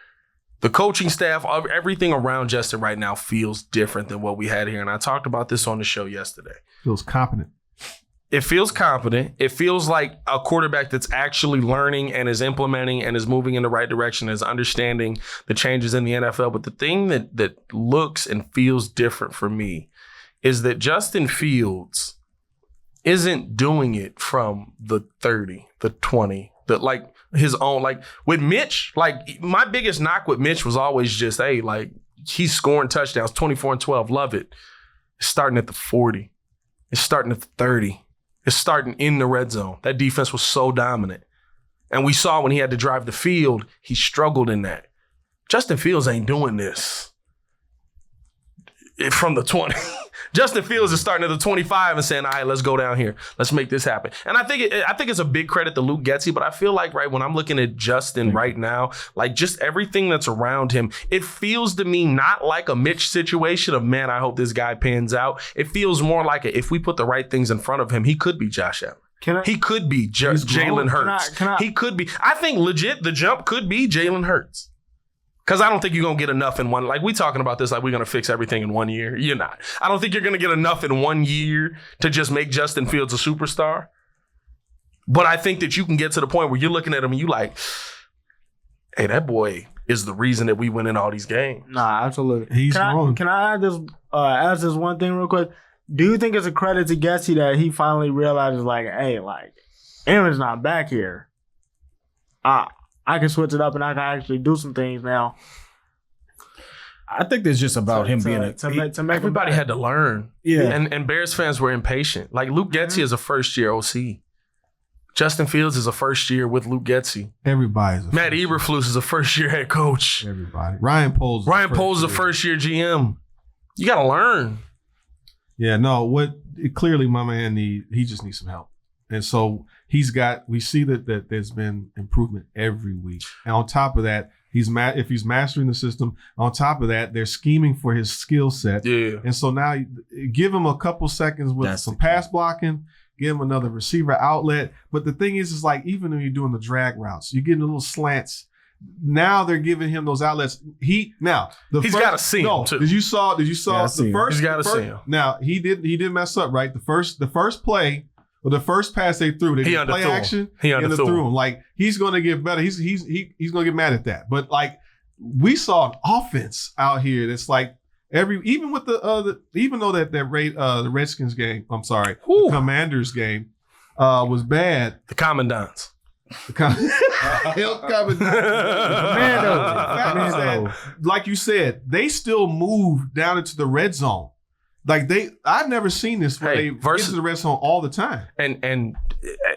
The coaching staff, everything around Justin right now feels different than what we had here. And I talked about this on the show yesterday. Feels competent. It feels competent. It feels like a quarterback that's actually learning and is implementing and is moving in the right direction, is understanding the changes in the NFL. But the thing that looks and feels different for me is that Justin Fields isn't doing it from the 30, the 20, his own, like with Mitch, like my biggest knock with Mitch was always just, hey, like he's scoring touchdowns, 24 and 12, love it. It's starting at the 40. It's starting at the 30. It's starting in the red zone. That defense was so dominant. And we saw when he had to drive the field, he struggled in that. Justin Fields ain't doing this from the 20. Justin Fields is starting at the 25 and saying, all right, let's go down here. Let's make this happen. And I think it's a big credit to Luke Getsy, but I feel like, right, when I'm looking at Justin right now, like just everything that's around him, it feels to me not like a Mitch situation of, man, I hope this guy pans out. It feels more like if we put the right things in front of him, he could be Josh Allen. He could be Jalen Hurts. He could be. I think legit the jump could be Jalen Hurts. Because I don't think you're going to get enough in one. Like, we talking about this like we're going to fix everything in 1 year. You're not. I don't think you're going to get enough in 1 year to just make Justin Fields a superstar. But I think that you can get to the point where you're looking at him and you like, hey, that boy is the reason that we win in all these games. Nah, absolutely. He's wrong. Can I ask this one thing real quick? Do you think it's a credit to Getsy that he finally realizes, like, hey, like, Aaron's not back here. I can switch it up and I can actually do some things now. I think it's just about him being to make everybody had to learn. Yeah. And Bears fans were impatient. Like Luke Getsy is a first-year OC. Justin Fields is a first year with Luke Getsy. Everybody's Matt Eberflus is a first-year head coach. Everybody. Ryan Poles is a first-year GM. You got to learn. Yeah, no, clearly my man he just needs some help. And so we see that there's been improvement every week. And on top of that, if he's mastering the system, on top of that, they're scheming for his skill set. Yeah. And so now give him a couple seconds with some pass blocking, give him another receiver outlet. But the thing is like, even when you're doing the drag routes, you're getting a little slants. Now they're giving him those outlets. He's got to see him too. Did you saw the first? He's got to see him. Now he did mess up, right? The first play. Well, the first pass they threw, they did play action. He underthrew him. Like, he's going to get better. He's going to get mad at that. But like, we saw an offense out here that's like even with even though the Redskins game, the Commanders game was bad. The Commandants. Like you said, they still move down into the red zone. Like I've never seen this where they get to the red zone all the time. And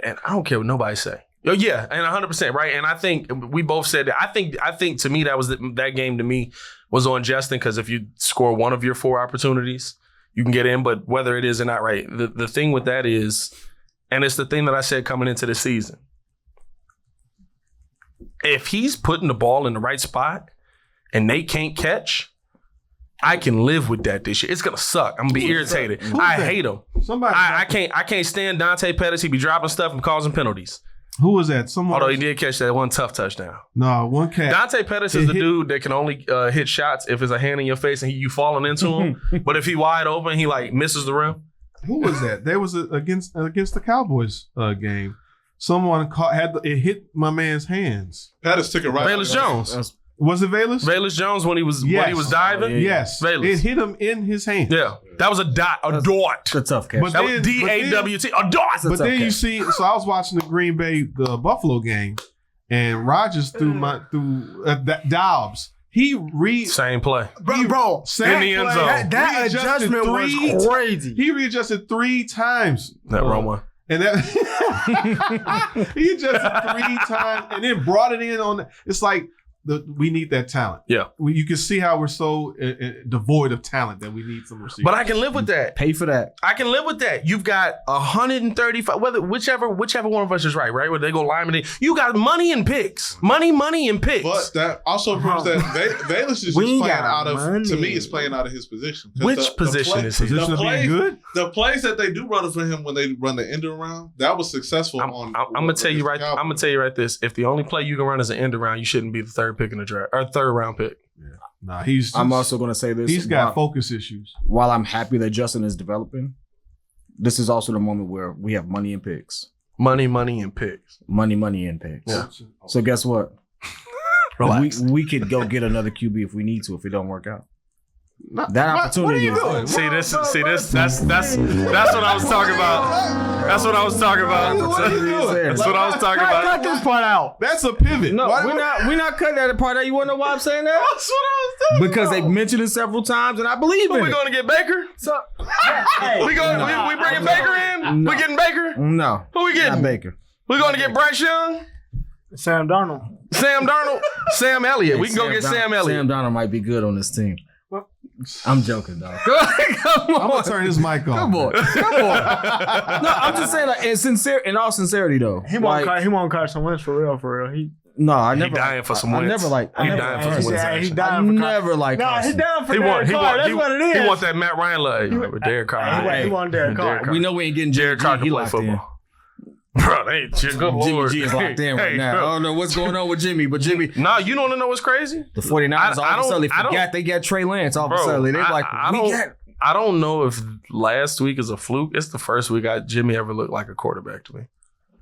I don't care what nobody say. Oh yeah, and 100% right. And I think we both said that. I think to me that game to me was on Justin, because if you score one of your 4 opportunities, you can get in. But whether it is or not, right? The thing with that is, and it's the thing that I said coming into the season, if he's putting the ball in the right spot and they can't catch, I can live with that this year. It's gonna suck. I'm gonna be irritated. I hate him. Somebody. I can't stand Dante Pettis. He be dropping stuff and causing penalties. Who was that? Someone. Although he did catch that one tough touchdown. No, one cat. Dante Pettis is the dude that can only hit shots if it's a hand in your face and you falling into him. But if he wide open, he like misses the rim. Who was that? There was against the Cowboys game. Someone it hit my man's hands. Pettis took it right. Bayless Jones. Was it Bayless? Bayless Jones when he was diving? Yes. Bayless. It hit him in his hand. Yeah. That was a dot. It's a tough catch. But That then- was DAWT. A dot. But then you see, so I was watching the Buffalo game, and Rodgers threw that Dobbs. Same play. Bro, In the end zone. that adjustment was crazy. He readjusted 3 times. That wrong one. And that he adjusted 3 times and then brought it in on. It's like we need that talent. Yeah. You can see how we're so devoid of talent that we need some receivers. But I can live with that. Pay for that. I can live with that. You've got 135, whichever one of us is right? Where they go lineman. You got money and picks. Money and picks. But that also proves that Bayless is just We playing got out of, money. to me, it's playing out of his position. 'Cause Which position is he? Position of being good? The plays that they do run for him when they run the end around, that was successful on. I'm gonna tell you right. I'm gonna tell you right this. If the only play you can run is an end around, you shouldn't be the third pick in the draft or third round pick. Nah, I'm also going to say this. He's got focus issues. While I'm happy that Justin is developing, this is also the moment where we have money and picks. Money and picks. Money and picks. Yeah. So guess what? Relax. We could go get another QB if we need to, if it don't work out. That opportunity is there. See this. That's what I was talking about. That's what I was talking about. That's what I was talking Cut about. this part out. That's a pivot. No, Why- we're not cutting that part out. You want to know why I'm saying that? That's what I was talking Because they've mentioned it several times, and I believe about. in We it. going to get Baker? So, hey, We bringing Baker in? No. We getting Baker? No, Who we not getting? Baker. We going to get Bryce Young? Sam Darnold. Sam Darnold? Sam Elliott. We can go get Sam Elliott. Sam Darnold might be good on this team. I'm joking, dog. Come I'm on. gonna turn his mic off. Come on. No, I'm just saying, like, in all sincerity, though. He won't catch some wins for real. He He dying for some wins. I never like. He dying for some wins. He actually. dying for never like. No, he down for He Derek want Carr. That's what it is. He want that Matt Ryan like Derek Carr. He want Derek Carr. We know we ain't getting Derek Carr Jimmy G. to play He locked in. football. Bro, they ain't good Jimmy Lord. G is locked in right Hey, now. I bro. don't know what's going on with Jimmy, but Jimmy, Nah, you don't know what's crazy? the 49ers I all of a don't- sudden I don't- forgot they got Trey Lance all of a sudden. They're like, I don't know if last week is a fluke. It's the first week Jimmy ever looked like a quarterback to me.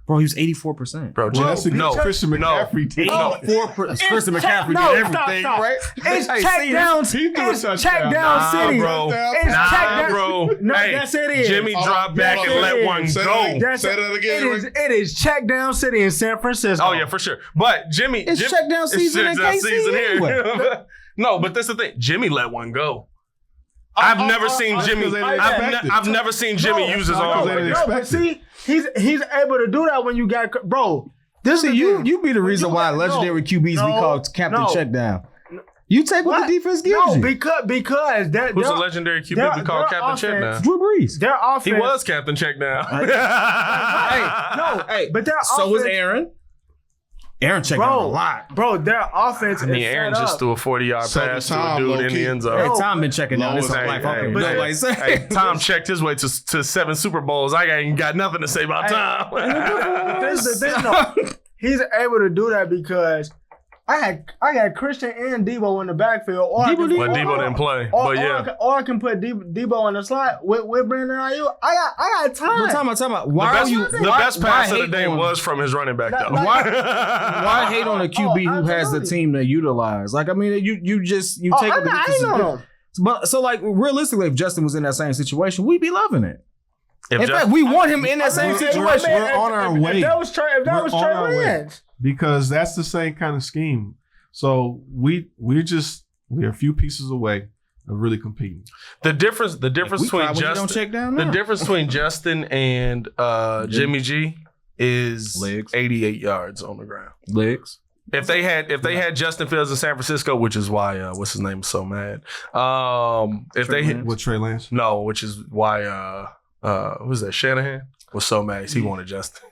bro, he was 84%. Bro, Well, Jimmy, that's against Christian McCaffrey team. No. 84%. Christian McCaffrey no, did stop, everything, stop. right? It's Hey, check see, down. he threw a It's touchdown. check down Nah, city. bro. It's check down. bro. No, Hey, yes, it is. Jimmy dropped back Yes, and it let is. one Say go. that Say that again. It is check down city in San Francisco. Oh, yeah, for sure. But Jimmy. It's check down season in KC anyway. No, but that's the thing. Jimmy let one go. I've never seen Jimmy. I've never seen Jimmy use his arm like that. But see, he's able to do that when you got bro. This See, is you be the reason why legendary QBs be called Captain Checkdown. You take what the defense gives you. because that Who's a legendary QB we call Captain Checkdown? Drew Brees. Their offense. He was Captain Checkdown. But their So was offense- Aaron. Aaron checked down a lot. Bro, their offense. I mean, is Aaron set just up. threw a 40-yard So pass to a Tom, dude in the low-key. end Hey, zone. Tom been checking down this whole Hey, life. hey, Okay, but- nobody say. Hey, Tom checked his way to 7 Super Bowls. I ain't got nothing to say about Tom. This is the thing, though. He's able to do that because I got Christian and Debo in the backfield. Or I can- Well, Debo didn't play, Or, but yeah. or I can put Debo in the slot with Brandon Ayuk. I got time. But time out. Why are you? The why- best why pass of the hate day on- was from his running back, though. Why hate on a QB who has the absolutely. team to utilize? Like, I mean, you take I the ain't on him. But so, like, realistically, if Justin was in that same situation, we'd be loving it. If In Jeff- fact, we want him in that same We're- situation. we're on our way. If that was Trey We're on our way. Lance. Because that's the same kind of scheme. So we're a few pieces away of really competing. the difference We between fine when you don't Justin, check down the now. difference between Justin and Jimmy G is Legs. 88 yards on the ground. Legs. If they had Justin Fields in San Francisco, which is why what's his name is so mad. If Trey they Lance. With Trey Lance. no, which is why who's that Shanahan was so mad. He wanted Justin.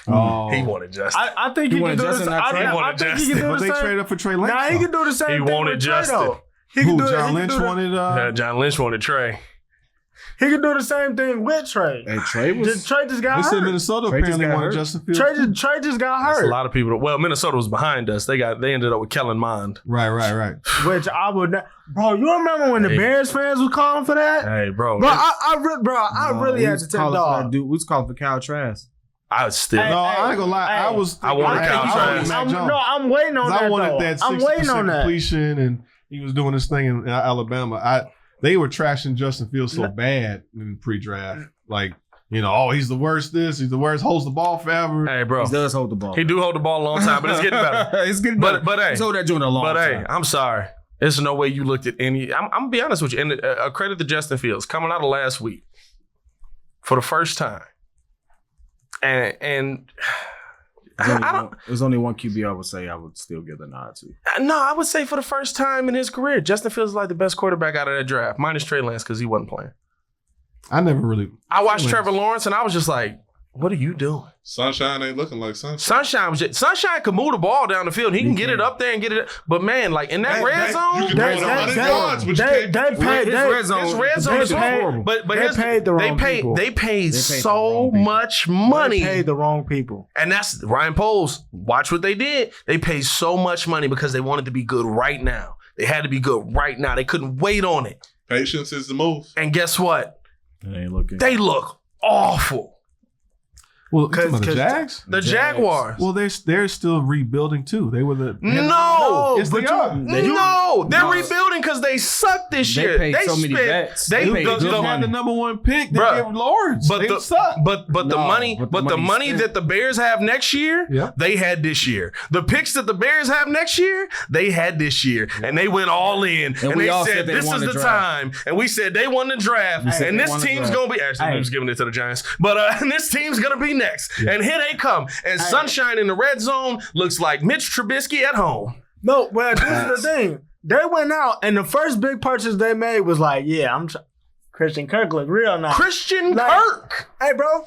Oh, He wanted Justin. I think he can do Justin, this. not Trey? I think he can do but the they same. traded up for Trey Lance. Nah, he can do the same He thing wanted with Trey, Justin. though. He can Who? do it. John He can Lynch do the- wanted. John Lynch wanted Trey. He can do the same thing with Trey. Hey, Trey Trey just got They said hurt. Minnesota Trey just apparently got wanted hurt. Justin Fields. Trey just got That's hurt. a lot of people. Well, Minnesota was behind us. They ended up with Kellen Mond. Right. Which I would not. Bro, you remember when the Hey. Bears fans was calling for that? Hey, bro. Bro, I really had to tell dog. Dude, we was calling for Kyle Trask. I was still. Hey, No, I ain't gonna lie. hey, I was. I wanted I Kyle wanted Trask. Mac Jones. I'm waiting on 'Cause that. I wanted though. that I'm waiting on 60% that. completion, and he was doing this thing in Alabama. They were trashing Justin Fields so bad in pre-draft. Like, he's the worst this, he's the worst, holds the ball forever. Hey, bro. He does hold the ball. He do hold the ball a long time, but it's getting better. It's getting better. But hey, He's holding that joint a long But time. hey, I'm sorry. There's no way you looked at any. I'm gonna be honest with you. And a credit to Justin Fields coming out of last week for the first time. And There's only one QB I would say I would still give the nod to. no, I would say for the first time in his career, Justin Fields is like the best quarterback out of that draft, minus Trey Lance because he wasn't playing. I never really. I watched Trevor Lawrence and I was just like, what are you doing? Sunshine ain't looking like sunshine. Sunshine could move the ball down the field. He can get it up there and get it. But man, like in that red zone, You can throw it 100 yards, but you can't. his red zone is horrible. But they paid the wrong people. They paid the so wrong people. much money. They paid the wrong people. And that's Ryan Poles. Watch what they did. They paid so much money because they wanted to be good right now. They had to be good right now. They couldn't wait on it. Patience is the move. And guess what? It ain't looking. They look awful. Well, the Jags. The Jaguars. Well, they're still rebuilding too. They were the No, Yes, they are. They're rebuilding because they suck this They year. paid so many vets. They They paid the- good the- money. had the number one pick. They Bruh. gave Lawrence. But They suck. the No, money, but the but the money money spent. that the Bears have next year, Yeah. they had this year. The picks that the Bears have next year, they had this year, and they went all in. And we they all said, said they "This won is the the draft." time." And we said they won the draft, said and they this won the team's draft. gonna be. Actually, we was giving it to the Giants, but and this team's gonna be next. And here they come. And Sunshine in the red zone looks like Mitch Trubisky at home. No, well, this is the thing. They went out, and the first big purchase they made was like, Christian Kirk look real nice. Christian Like- Kirk, Hey, bro.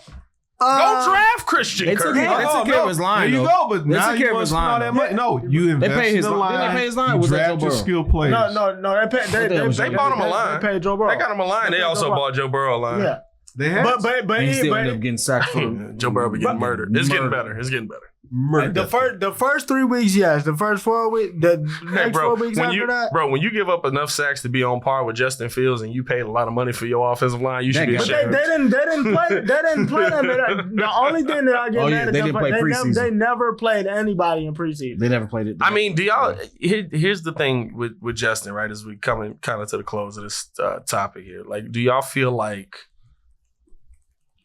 go draft Christian They Kirk. took care of his line. There you though. go. But They now took care you of want his to spend all line. that money. No, you invest pay his in the line. line. Didn't they pay his line? You Was that draft Joe your Burrow? skill players. No, they bought him a line. They paid Joe Burrow. They got him a line. They also bought Joe Burrow a line. Yeah. They had But And he still but- ended up getting sacked for them. Joe Burrow be getting murdered. It's getting Murdered. better. It's getting better. murdered. the first 3 weeks, yes. The first 4 weeks, the Hey, next 4 weeks when after that. when you give up enough sacks to be on par with Justin Fields and you paid a lot of money for your offensive line, you should be That But guy- ashamed. they didn't play them. The only thing that I get Oh, yeah, mad at they them didn't for, play preseason. they never played anybody in preseason. They never played it. I mean, do y'all? Here's the thing with Justin, right? As we coming kind of to the close of this topic here, like, do y'all feel like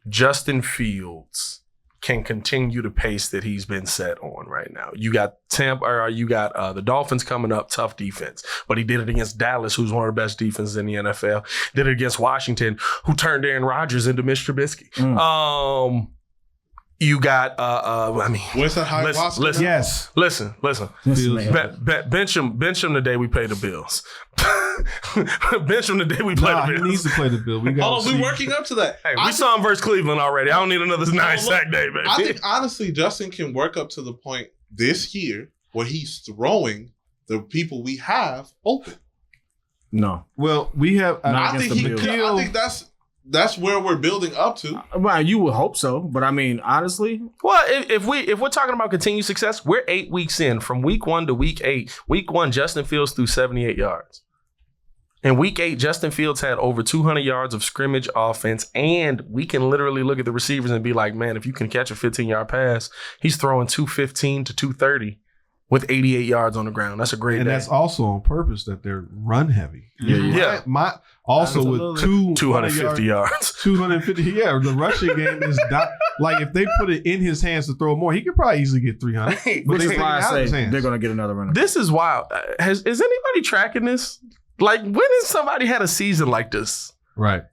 Justin Fields can continue the pace that he's been set on right now? You got the Dolphins coming up, tough defense, but he did it against Dallas, who's one of the best defenses in the NFL. Did it against Washington, who turned Aaron Rodgers into Mitch Trubisky. You got, Winston Hyde-Watson. Yes. Listen. Bench him the day we play the Bills. Bench him the day we play Nah, the he Bills. needs to play the Bill. We got. Hold on, we're working up to that. Hey, we saw him versus Cleveland already. I don't need another 9-sack day, baby. I think honestly, Justin can work up to the point this year where he's throwing the people we have open. No. Well, we have. I against think the Bills. I think that's where we're building up to. Well, you would hope so, but I mean, honestly, Well, if we're talking about continued success, we're 8 weeks in from week 1 to week 8. Week 1, Justin Fields threw 78 yards. In week 8, Justin Fields had over 200 yards of scrimmage offense, and we can literally look at the receivers and be like, man, if you can catch a 15-yard pass, he's throwing 215 to 230 with 88 yards on the ground. That's a great and day. that's also on purpose that they're run heavy. Yeah. Also with 250 yards. 250. Yeah, the rushing game is like if they put it in his hands to throw more, he could probably easily get 300. But which they is take it why out I of his say hands. they're going to get another runner. This is wild. Is anybody tracking this? Like, when has somebody had a season like this? Right.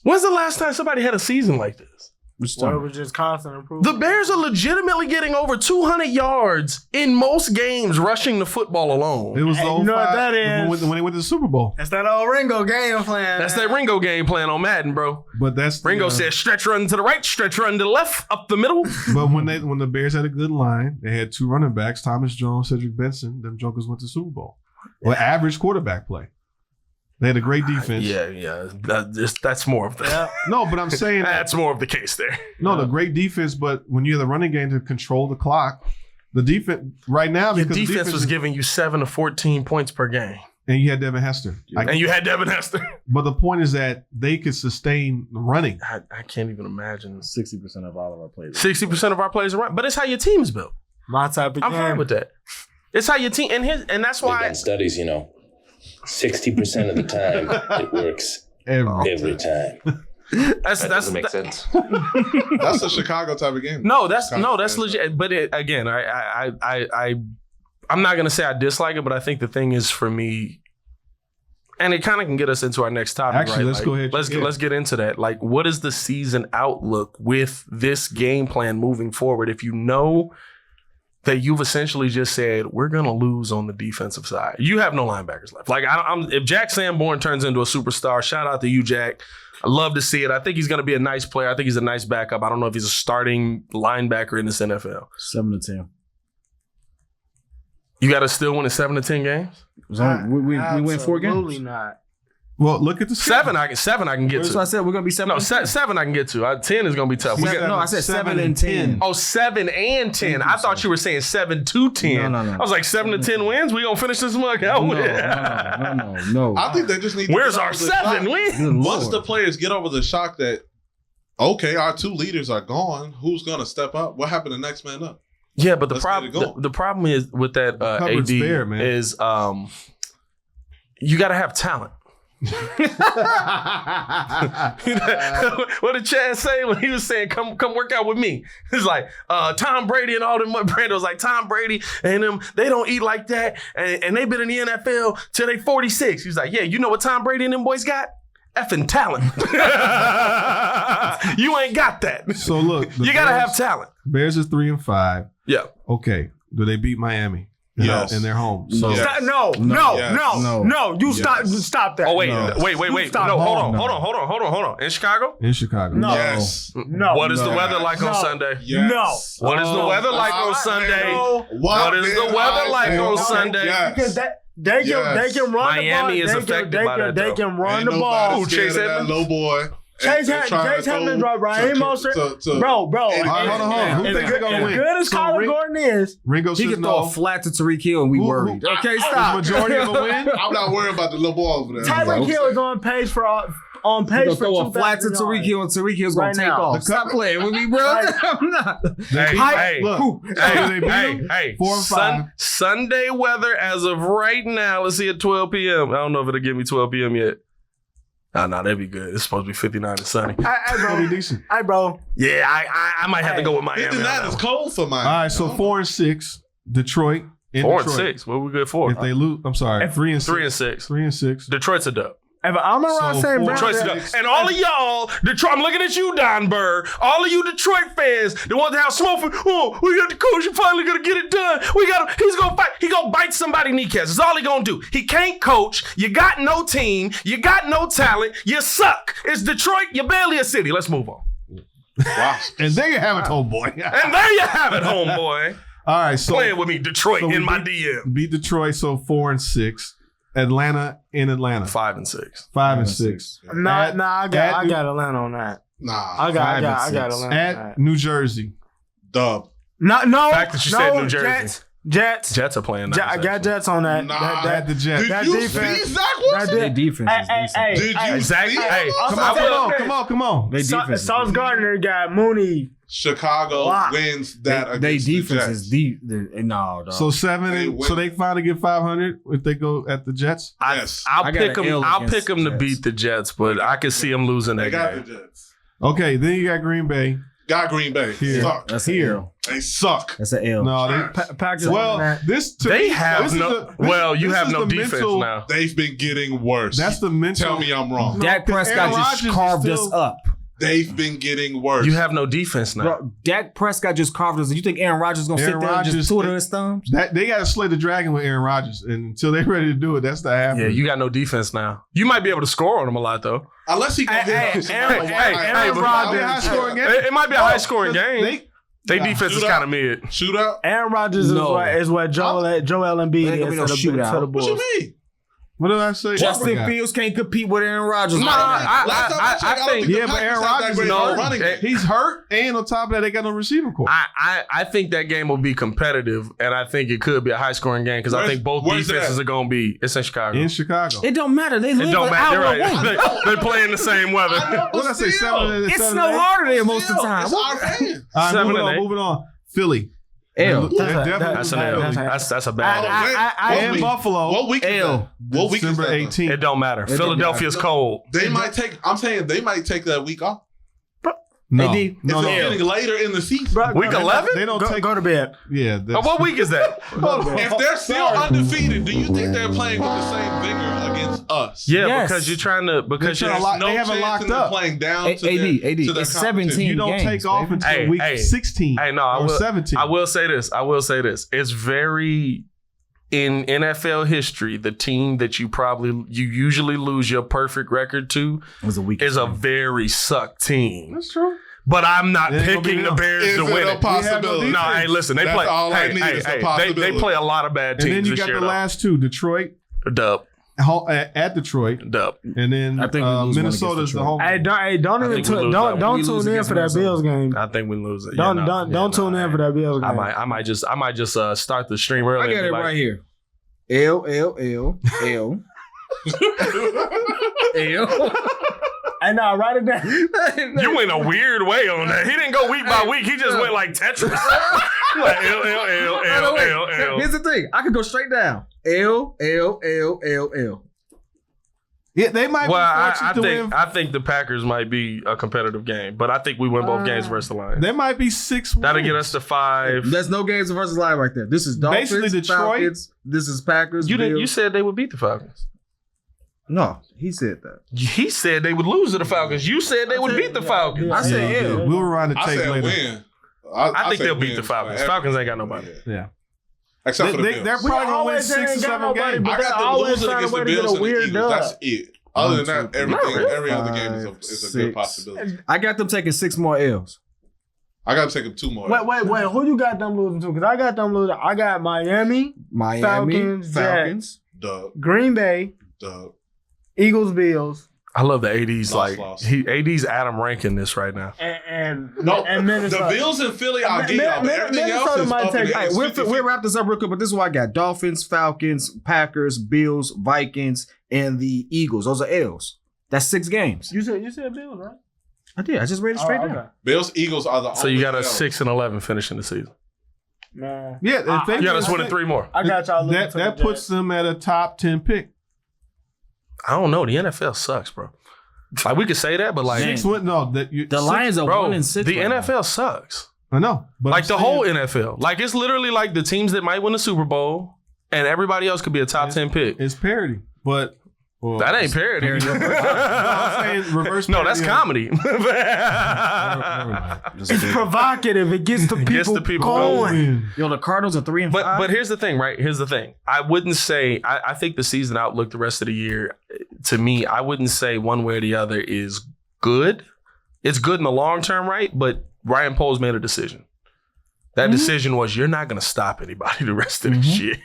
When's the last time somebody had a season like this? Or it was just constant improvement. The Bears are legitimately getting over 200 yards in most games rushing the football alone. It was the Hey, old you know what five- that is? when they went to the Super Bowl. That's that old Ringo game plan. That's that Ringo game plan on Madden, bro. But that's Ringo said stretch run to the right, stretch run to the left, up the middle. But when the Bears had a good line, they had 2 running backs, Thomas Jones, Cedric Benson. Them jokers went to the Super Bowl. Well, average quarterback play. They had a great defense. Yeah. That's more of the. Yeah. No, but I'm saying That's more of the case there. no, the great defense. But when you have the running game to control the clock, the defense right now Your because the defense was giving you 7 to 14 points per game, and you had Devin Hester. and you had Devin Hester. But the point is that they could sustain the running. I can't even imagine 60% of all of our players. 60% of our players are right, but it's how your team's built. My type of I'm fine game. with that. It's how your team and that's They've why. done studies, 60% of the time it works every time. That doesn't make sense. That's a Chicago type of game. that's Chicago legit. But again, I'm not gonna say I dislike it, but I think the thing is for me, and it kind of can get us into our next topic. Actually, right? let's go ahead. Let's get into that. Like, what is the season outlook with this game plan moving forward? If you know that you've essentially just said we're gonna lose on the defensive side, you have no linebackers left. Like, if Jack Sanborn turns into a superstar, shout out to you, Jack. I love to see it. I think he's gonna be a nice player. I think he's a nice backup. I don't know if he's a starting linebacker in this NFL. 7 to 10. You got to still win in 7 to 10 games. We win 4 games. Absolutely not. Well, look at the 7 I can get That's to. what I said. We're gonna be 7. No, 7 I can get to. 10 is gonna be tough. I said 7 and 10. Oh, 7 and 10. I thought you were saying 7 to 10. No. I was like 7 to 10 wins. We gonna finish this mug out with. No. I think they just need to Where's get our over the 7 shock. wins? Once the players get over the shock that, okay, our 2 leaders are gone, who's going to step up? What happened to next man up? Yeah, but Let's get it going. the problem is with that cupboard's AD bare, man. is you got to have talent. What did Chad say when he was saying, come work out with me? He's like, Tom Brady and all them. Brando was like, Tom Brady and them, they don't eat like that. And they've been in the NFL till they 46. He's like, yeah, you know what Tom Brady and them boys got? Effing talent. You ain't got that. So look, You got to have talent. Bears is 3-5. Yeah. Okay, do they beat Miami? Yes. in their home. So Yes. No. You stop that. Oh, wait. No. Wait. Stop. No, No. hold on. In Chicago? in Chicago. No. Yes. No. What is the No. weather like on No. Sunday? Yes. What is the weather like on Sunday? What is the weather like on Sunday? Yes. Because they can run Miami the ball. is affected by that, They though. can run Ain't the nobody ball. scared Chase of that Edmonds? low boy. Chase And trying to Edmonds, throw Raheem to- Mostert. to- Bro. All right, hold on. Who As thinks they're gonna win? good as So Kyler Gordon is, Ringo He says can throw no. a flat to Tariq Hill and we worried. Okay, stop. Majority of a win. I'm not worried about the little boy over there. Tyreek Hill is on pace for He gonna throw a flat to 2,000 Tariq yards. Hill and Tariq Hill's gonna Right take now. off. Stop playing with me, bro. I'm not. Hey, Look, they beat them? hey. 4 and 5. Sunday weather as of right now. Let's see at 12 p.m. I don't know if it'll give me 12 p.m. yet. No, that'd be good. It's supposed to be 59 and sunny. Hey, That'll be decent. bro. Yeah, I might have to go with Miami. 59 is cold for Miami. All right, so 4 and 6. Detroit. In 4 Detroit. and 6. What we good for? If they lose, I'm sorry. 3 and 6. 3 and 6. 3 and 6. Detroit's a dub. If I'm around So saying four- Brown, Detroit's a dub. And all of y'all, Detroit, I'm looking at you, Don Burr. All of you Detroit fans, the ones that have smoke for, oh, we got the coach, you finally gonna get it done. He's gonna fight. He gonna bite somebody kneecaps. That's all he gonna do. He can't coach. You got no team. You got no talent. You suck. It's Detroit. You're barely a city. Let's move on. Wow. And there you have it, homeboy. And there you have it, homeboy. All right, so Playing with me, Detroit, so we in my beat- DM. beat Detroit, so 4 and 6. Atlanta in Atlanta. 5 and 6. 5 and 6. I got at Atlanta on that. Nah. I got 5 and Atlanta 6. on At that. New Jersey. Dub. No, The fact that you said New Jersey. Jets. Jets are playing nice. I got actually. Jets on that. Nah. At the Jets. Did that you defense- see Zach Wilson? Their defense is decent. Did you Zach- see hey, him? I'm Come on, saying- come on. They defense is Sauce decent. Gardner got Mooney. Chicago Wow. wins that They against the defense Jets. is deep. No, dog. So 7 They and win. so they finally get 500 if they go at the Jets. Yes. I'll I got pick an them. L I'll against pick them to Jets. beat the Jets, but I can see them losing They that got game. the Jets. Okay, then you got Green Bay. Got Green Bay. Here. Suck. That's an Here. L. They suck. That's an L. No, they Packers well, on that. this to They me, have this is no. the- this- well, you this have is no the defense mental- now. They've been getting worse. That's the mental. Tell me I'm wrong. Dak because Prescott Aaron just Rodgers is carved still- us up. They've been getting worse. You have no defense now. Bro, Dak Prescott just carved us. You think Aaron Rodgers is going to sit there and just twiddle his thumbs? They got to slay the dragon with Aaron Rodgers. And until they're ready to do it, that's not happening. Yeah, you got no defense now. You might be able to score on them a lot, though. Unless he goes Aaron Rodgers. It might be a high-scoring game. Their defense is kind of mid. Shootout? Aaron Rodgers is what Joel Embiid is to the Bulls. What you mean? What did I say? Justin Fields can't compete with Aaron Rodgers. I think but Aaron Rodgers, he's hurt, and on top of that, they got no receiving core. I think that game will be competitive, and I think it could be a high-scoring game because I think both defenses are going to be. It's in Chicago. In Chicago. It don't matter. They live an hour away. They play in the same weather. What did I say? 7 It's snow harder there most of the time. It's our Moving on. Philly. L. That's an L. That's a bad one. And Buffalo. What week is that? What week is December that? 18th. It don't matter. Philadelphia's cold. They might take. I'm saying they might take that week off. No. It's getting later in the season. Week 11? They don't Go to bed. Yeah. What week is that? If they're still undefeated, do you think they're playing with the same vigor against us? Yeah, Yes. because you're trying to. Because you're lock- No they haven't chance locked in them up. playing down to AD, their it's competition. 17 You don't games, take off baby. until week 16 or 17. I will say this. It's very in NFL history. The team that you usually lose your perfect record to is a very suck team. That's true. But I'm not It ain't gonna be picking the them. Bears Is to it win a it. possibility? No, hey, listen. They That's play. all I need is a possibility. They play a lot of bad And teams then you this got year. the last two, Detroit Dub. at Detroit, Dub. and then I think we lose one Minnesota's against the Detroit. home. Don't I even think we lose that one. don't We lose tune in against for that Minnesota. Bills game. I think we lose it. Don't tune in for that Bills game. I might just start the stream early. I and got be it like, right here. L. And now write it down. You went a weird way on that. He didn't go week by week. He just went like Tetris. Like L. Here's the thing. I could go straight down. L. Yeah, they might be fortunate to win. I think the Packers might be a competitive game, but I think we win both games versus the Lions. They might be 6 wins. That'll get us to 5. There's no games versus line right there. This is Dolphins, Basically Detroit. Falcons. This is Packers. You Bills. said they would beat the Falcons. No, he said that. He said they would lose to the Falcons. You said they would beat the Falcons. I said Yeah, L. we'll run the I tape said later. win. I think say they'll beat win the Falcons. for Falcons ain't got nobody. Yeah. Except for the Bills. They're probably going to win always 6 or ain't got 7 nobody, games. but I they got them always losing find a against way the to get Bills a and the weird Eagles. dub. That's it. Other than that, every other game 5, is a good 6. possibility. I got them taking 6 more L's. I got to take them 2 more. Wait. Who you got them losing to? Because I got them losing. I got Miami, Falcons. Dub. Green Bay, Eagles, Bills, I love the AD's. Loss. AD's Adam ranking this right now. and The Minnesota. Bills and Philly, I'll give y'all. But everything else Minnesota is might up in take- the Hey, air. we'll wrap this up real quick, but this is what I got. Dolphins, Falcons, Packers, Bills, Vikings, and the Eagles. Those are L's. That's 6 games. You said Bills, right? I did. I just read it straight down. Bills, Eagles are the So you got a L's. 6-11 finishing the season. Man. Yeah, if they You got us just- winning 3 more. I got y'all losing That to the puts Jets. them at a top 10 pick. I don't know. The NFL sucks, bro. Like we could say that, but like, Man. 6 wins. No, The Lions are bro, 1-6. the right now. NFL sucks. I know, but Like I'm the saying- whole NFL. Like it's literally like the teams that might win the Super Bowl, and everybody else could be a top 10 pick. It's parody, but That ain't parody. I'm saying reverse No, that's parody. comedy. It's provocative. It gets the people, Gets the people going. Yo, the Cardinals are 3-5. But here's the thing, right? Here's the thing. I wouldn't say I think the season outlook the rest of the year, to me, I wouldn't say one way or the other is good. It's good in the long term, right? But Ryan Poles made a decision. That decision was you're not going to stop anybody the rest of this year.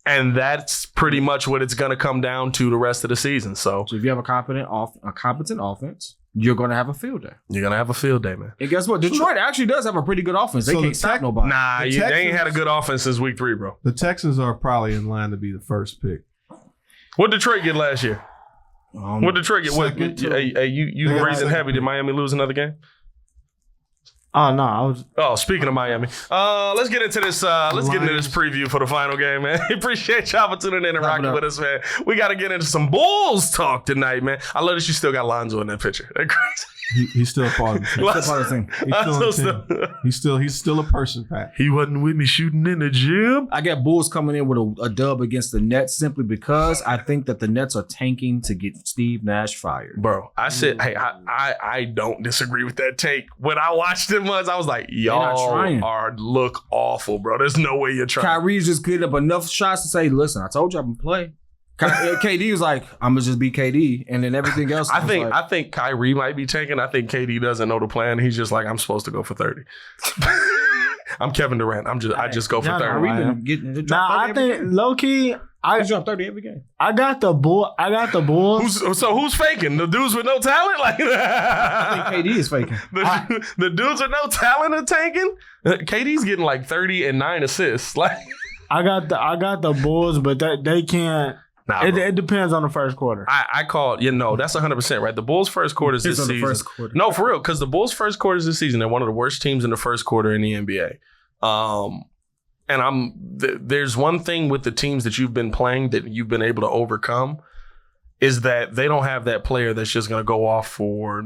And that's pretty much what it's going to come down to the rest of the season. So if you have a competent offense, you're going to have a field day. you're going to have a field day, man. And guess what? Detroit actually does have a pretty good offense. They So can't the stop Tex- nobody. Nah, The they ain't Texans- had a good offense since week 3, bro. The Texans are probably in line to be the first pick. What Detroit get last year? What Detroit get? What, Second. you They got breathing second. heavy. Did Miami lose another game? Oh no, I was. Oh, speaking of Miami, let's get into this. Let's get into this preview for the final game, man. Appreciate y'all for tuning in and Wrap it rocking up. with us, man. We got to get into some Bulls talk tonight, man. I love that you still got Lonzo in that picture. That's crazy. He's still a part of the team. He's still part of the team. He's still on the team. He's still a person, Pat. He wasn't with me shooting in the gym. I got Bulls coming in with a dub against the Nets simply because I think that the Nets are tanking to get Steve Nash fired. Bro, I said, hey, I don't disagree with that take. When I watched them once, I was like, y'all look awful, bro. There's no way you're trying. Kyrie's just getting up enough shots to say, listen, I told you I can play. KD was like, I'm gonna just be KD, and then everything else. I think Kyrie might be tanking. I think KD doesn't know the plan. He's just like, I'm supposed to go for 30. I'm Kevin Durant. I just go for 30. I think low key, I drop 30 every game. I got the Bulls. Who's faking? The dudes with no talent? Like I think KD is faking. The dudes with no talent are tanking. KD's getting like 30 and 9 assists. Like I got the Bulls, but they can't. Nah, it depends on the first quarter. I called, that's 100% right. The Bulls' first quarters this season. No, for real, because the Bulls' first quarters this season, they're one of the worst teams in the first quarter in the NBA. And there's one thing with the teams that you've been playing that you've been able to overcome is that they don't have that player that's just going to go off for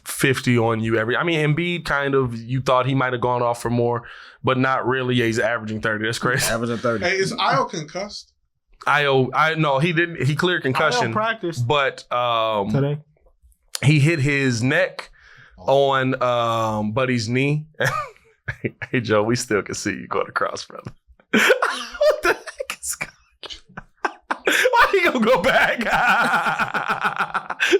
50 on you Embiid kind of, you thought he might have gone off for more, but not really. He's averaging 30. That's crazy. Averaging 30. Hey, is Io concussed? No, he didn't. He cleared concussion. Practice, but today he hit his neck on Buddy's knee. Hey Joe, we still can see you going across, brother. What the heck is going on? Why you gonna go back?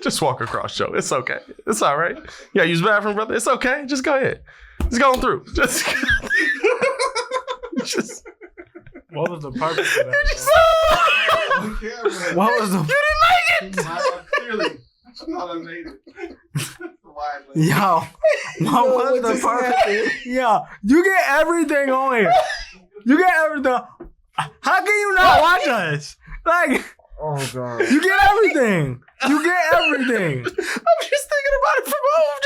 Just walk across, Joe. It's okay. It's all right. Yeah, use the bathroom, brother. It's okay. Just go ahead. Just going through. Just. What was the purpose of that? What was the? You didn't like it. Clearly, not a native. Yo, what was the purpose? Yo, you get everything on here. You get everything. How can you not watch us? Like, oh god, you get everything. You get everything. I'm just thinking about it from home.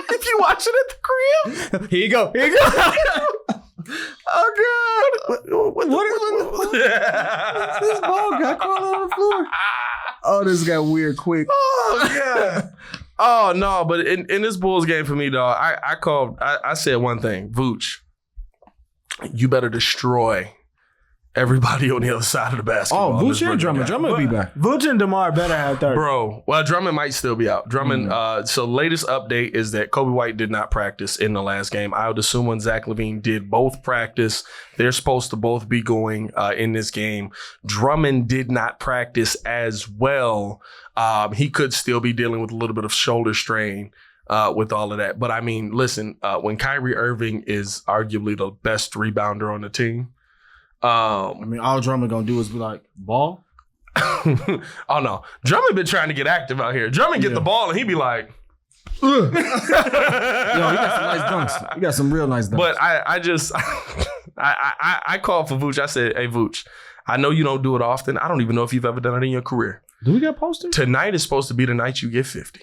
If you watch it at the crib, here you go. Oh god! What is this ball got crawling on the floor? Oh, this got weird quick. Oh yeah. Oh no! But in this Bulls game for me, dog, I said one thing: Vooch, you better destroy everybody on the other side of the basketball. Oh, Vooch and Drummond. Drummond will be back. Vooch and DeMar better have 30. Bro, well, Drummond might still be out. Drummond, so latest update is that Kobe White did not practice in the last game. I would assume when Zach LaVine did both practice, they're supposed to both be going in this game. Drummond did not practice as well. He could still be dealing with a little bit of shoulder strain with all of that. But I mean, listen, when Kyrie Irving is arguably the best rebounder on the team, all Drummond gonna do is be like, ball? Oh no. Drummond been trying to get active out here. Drummond get the ball and he be like, yo, he got some nice dunks. He got some real nice dunks. But I called for Vooch. I said, hey Vooch, I know you don't do it often. I don't even know if you've ever done it in your career. Do we got posters? Tonight is supposed to be the night you get 50.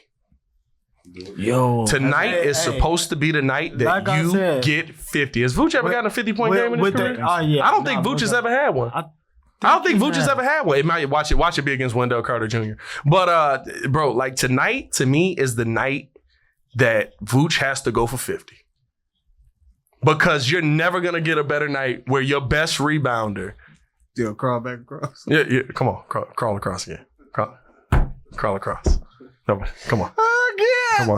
Yo, tonight is supposed to be the night that you get 50. Has Vooch ever gotten a 50-point game in his career? I don't think Vooch has ever had one. I don't think Vooch has ever had one. It might watch it be against Wendell Carter Jr. But bro, like tonight to me is the night that Vooch has to go for 50. Because you're never gonna get a better night where your best rebounder. Still crawl back across. Yeah. Come on, crawl across again. Crawl across. No, come on. Come on.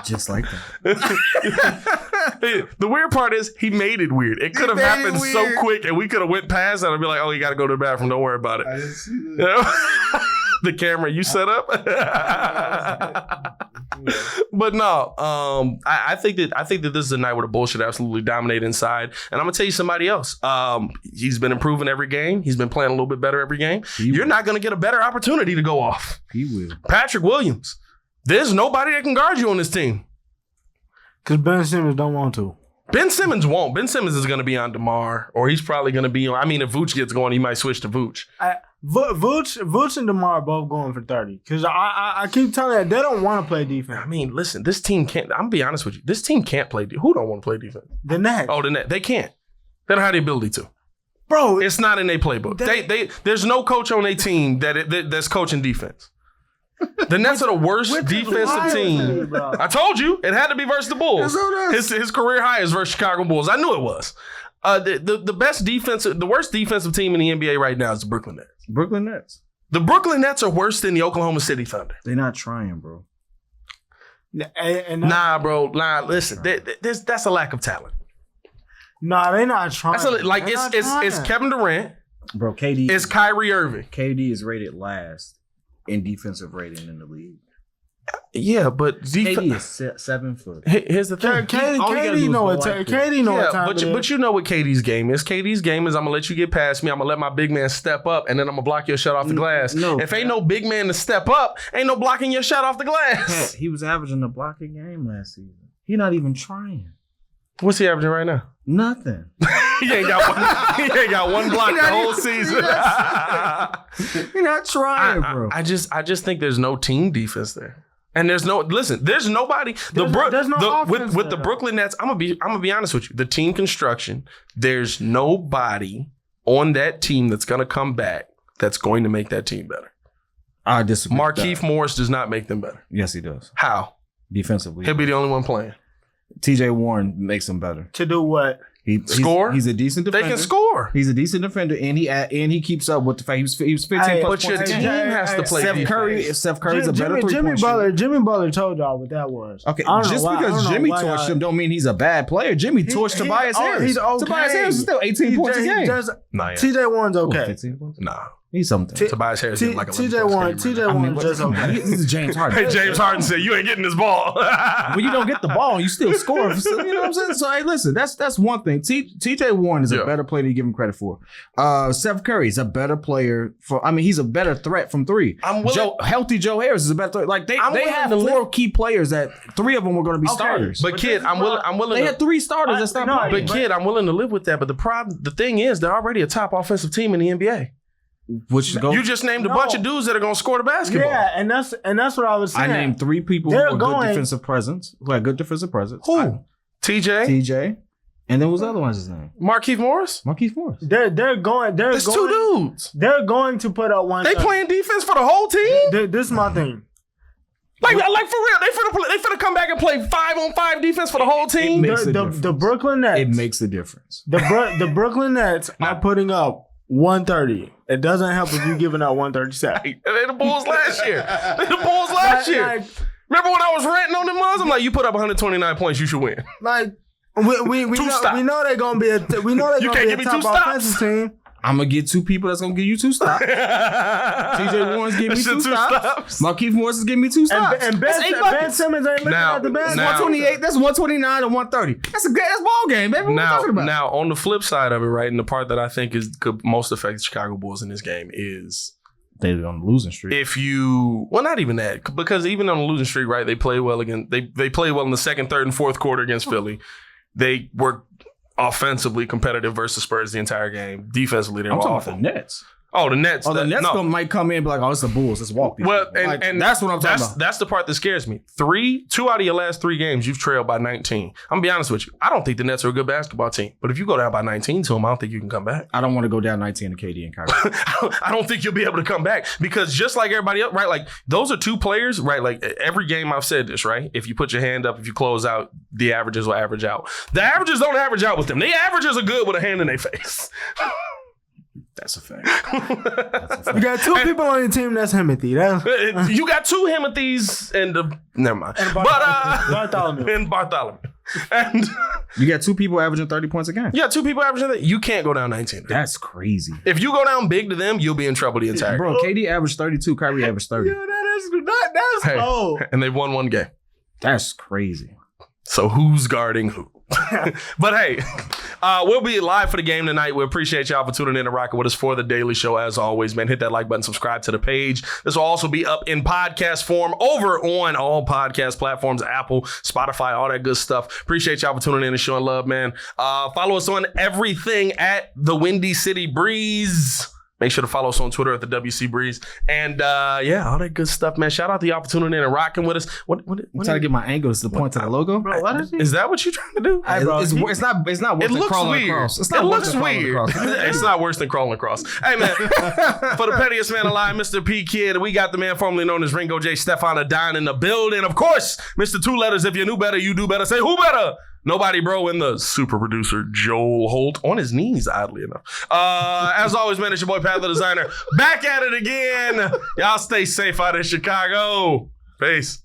Just like that. The weird part is he made it weird. It could have happened so quick and we could have went past it and be like, oh, you got to go to the bathroom. Don't worry about it. I didn't see that. The camera you set up. But no, I think that this is a night where the Bulls should absolutely dominate inside. And I'm gonna tell you somebody else. He's been improving every game. He's been playing a little bit better every game. You're not gonna get a better opportunity to go off. He will. Patrick Williams. There's nobody that can guard you on this team. Because Ben Simmons don't want to. Ben Simmons won't. Ben Simmons is going to be on DeMar, or he's probably going to be on. I mean, if Vooch gets going, he might switch to Vooch. Vooch and DeMar are both going for 30. Because I keep telling you, they don't want to play defense. I mean, listen, this team can't. I'm going to be honest with you. This team can't play defense. Who don't want to play defense? The Nets. Oh, the Nets. They can't. They don't have the ability to. Bro, It's not in their playbook. There's no coach on their team that's coaching defense. The Nets are the worst defensive team. I told you it had to be versus the Bulls. His career high is versus Chicago Bulls. I knew it was. The worst defensive team in the NBA right now is the Brooklyn Nets. Brooklyn Nets. The Brooklyn Nets are worse than the Oklahoma City Thunder. They're not trying, bro. Nah, bro. Nah, listen. That's a lack of talent. Nah, they're not trying. It's Kevin Durant. Bro, KD. It's Kyrie Irving. KD is rated last in defensive rating in the league. Yeah, but KD is 7 foot. Here's the thing. KD know what time. KD know what time. But you know what KD's game is. KD's game is I'm gonna let you get past me. I'm gonna let my big man step up, and then I'm gonna block your shot off the glass. No, if ain't no big man to step up, ain't no blocking your shot off the glass. He was averaging a block a game last season. He not even trying. What's he averaging right now? Nothing. He ain't got one block the whole season. You're not trying, bro. I just think there's no team defense there. And there's nobody. There's no offense with the Brooklyn Nets. I'm gonna be honest with you. The team construction, there's nobody on that team that's gonna come back that's going to make that team better. I disagree. Markieff Morris does not make them better. Yes, he does. How? Defensively, He'll be the only one playing. TJ Warren makes them better. To do what? Score? He's a decent defender. They can score. He's a decent defender, and he keeps up with the fact he was 15 plus but your points a team game. has to play Steph Curry's a better Jimmy three-point Jimmy Butler told y'all what that was. Okay, just because Jimmy torched him don't mean he's a bad player. Jimmy torched Tobias Harris. He's okay. Tobias Harris is still 18 points a game. TJ Warren's okay. 15 points? Nah. He's something. Tobias Harris getting like 11 TJ Warren just okay. This is James Harden. Hey, James Harden said, you ain't getting this ball. When you don't get the ball, you still score. You know what I'm saying? So, hey, listen, that's one thing. TJ Warren is a better player than you give him credit for. Steph Curry is a better player he's a better threat from three. Healthy Joe Harris is a better threat. Like, they have four key players that 3 of them were going to be starters. But kid, I'm willing. They had 3 starters that stopped playing. But kid, I'm willing to live with that. But the thing is, they're already a top offensive team in the NBA. You just named a bunch of dudes that are going to score the basketball. Yeah, and that's what I was saying. I named 3 people who had good defensive presence. Who? TJ. And then what's the other one's his name? Markieff Morris. They're going. There's 2 dudes. They're going to put up one. They playing defense for the whole team. This is my thing. Like for real, they finna come back and play 5-on-5 defense for the whole team. The Brooklyn Nets. It makes a difference. The Brooklyn Nets are putting up 130. It doesn't help if you giving out 137. They the Bulls last year. Remember when I was ranting on them ones? I'm like, you put up 129 points, you should win. Like we know they're gonna be a top offensive team. I'm gonna get 2 people that's gonna give you 2 stops. TJ Warren's giving me 2 stops. Markieff Morris is giving me 2 stops. And Ben Simmons ain't looking at the bench. 128. That's 129 and 130. That's ball game, baby. What are you talking about? Now, on the flip side of it, right, and the part that I think could most affect the Chicago Bulls in this game is they're on the losing streak. Not even that, because even on the losing streak, right, they play well again. They play well in the second, third, and fourth quarter against Philly. They were offensively competitive versus Spurs the entire game. Defensively, they were awful. About the Nets. Oh, the Nets. The Nets might come in and be like, it's the Bulls. Let's walk these. Well, and that's what I'm talking about. That's the part that scares me. 2 out of your last 3 games, you've trailed by 19. I'm going to be honest with you. I don't think the Nets are a good basketball team. But if you go down by 19 to them, I don't think you can come back. I don't want to go down 19 to KD and Kyrie. I don't think you'll be able to come back because just like everybody else, right? Like those are 2 players, right? Like every game I've said this, right? If you put your hand up, if you close out, the averages will average out. The averages don't average out with them. The averages are good with a hand in their face. That's a fact. You got 2 people on your team that's Himothy. You got 2 Himothys and never mind. Bartholomew. And you got 2 people averaging 30 points a game. Yeah, 2 people averaging that. You can't go down 19. That's crazy. If you go down big to them, you'll be in trouble the entire game. Bro, KD averaged 32, Kyrie averaged 30. Yeah, that's low. And they've won 1 game. That's crazy. So who's guarding who? But hey, we'll be live for the game tonight. We appreciate y'all for tuning in and rocking with us for the Daily Show. As always, man, hit that like button, subscribe to the page. This will also be up in podcast form over on all podcast platforms, Apple, Spotify, all that good stuff. Appreciate y'all for tuning in and showing love, man. Follow us on everything at the Windy City Breeze. Make sure to follow us on Twitter at the WC Breeze. And yeah, all that good stuff, man. Shout out to y'all for tuning in and rocking with us. I'm trying to get my angles to point to the logo. Bro, what is he? Is that what you're trying to do? It's not worse It than looks crawling weird. across. It's It not worse looks than crawling weird. across. It's not worse than crawling across. Hey, man. For the pettiest man alive, Mr. P Kid, we got the man formerly known as Ringo J. Stefan Adine in the building. Of course, Mr. Two Letters. If you knew better, you do better. Say who better? Nobody, bro, and the super producer, Joel Holt, on his knees, oddly enough. As always, man, it's your boy, Pat the Designer. Back at it again. Y'all stay safe out in Chicago. Peace.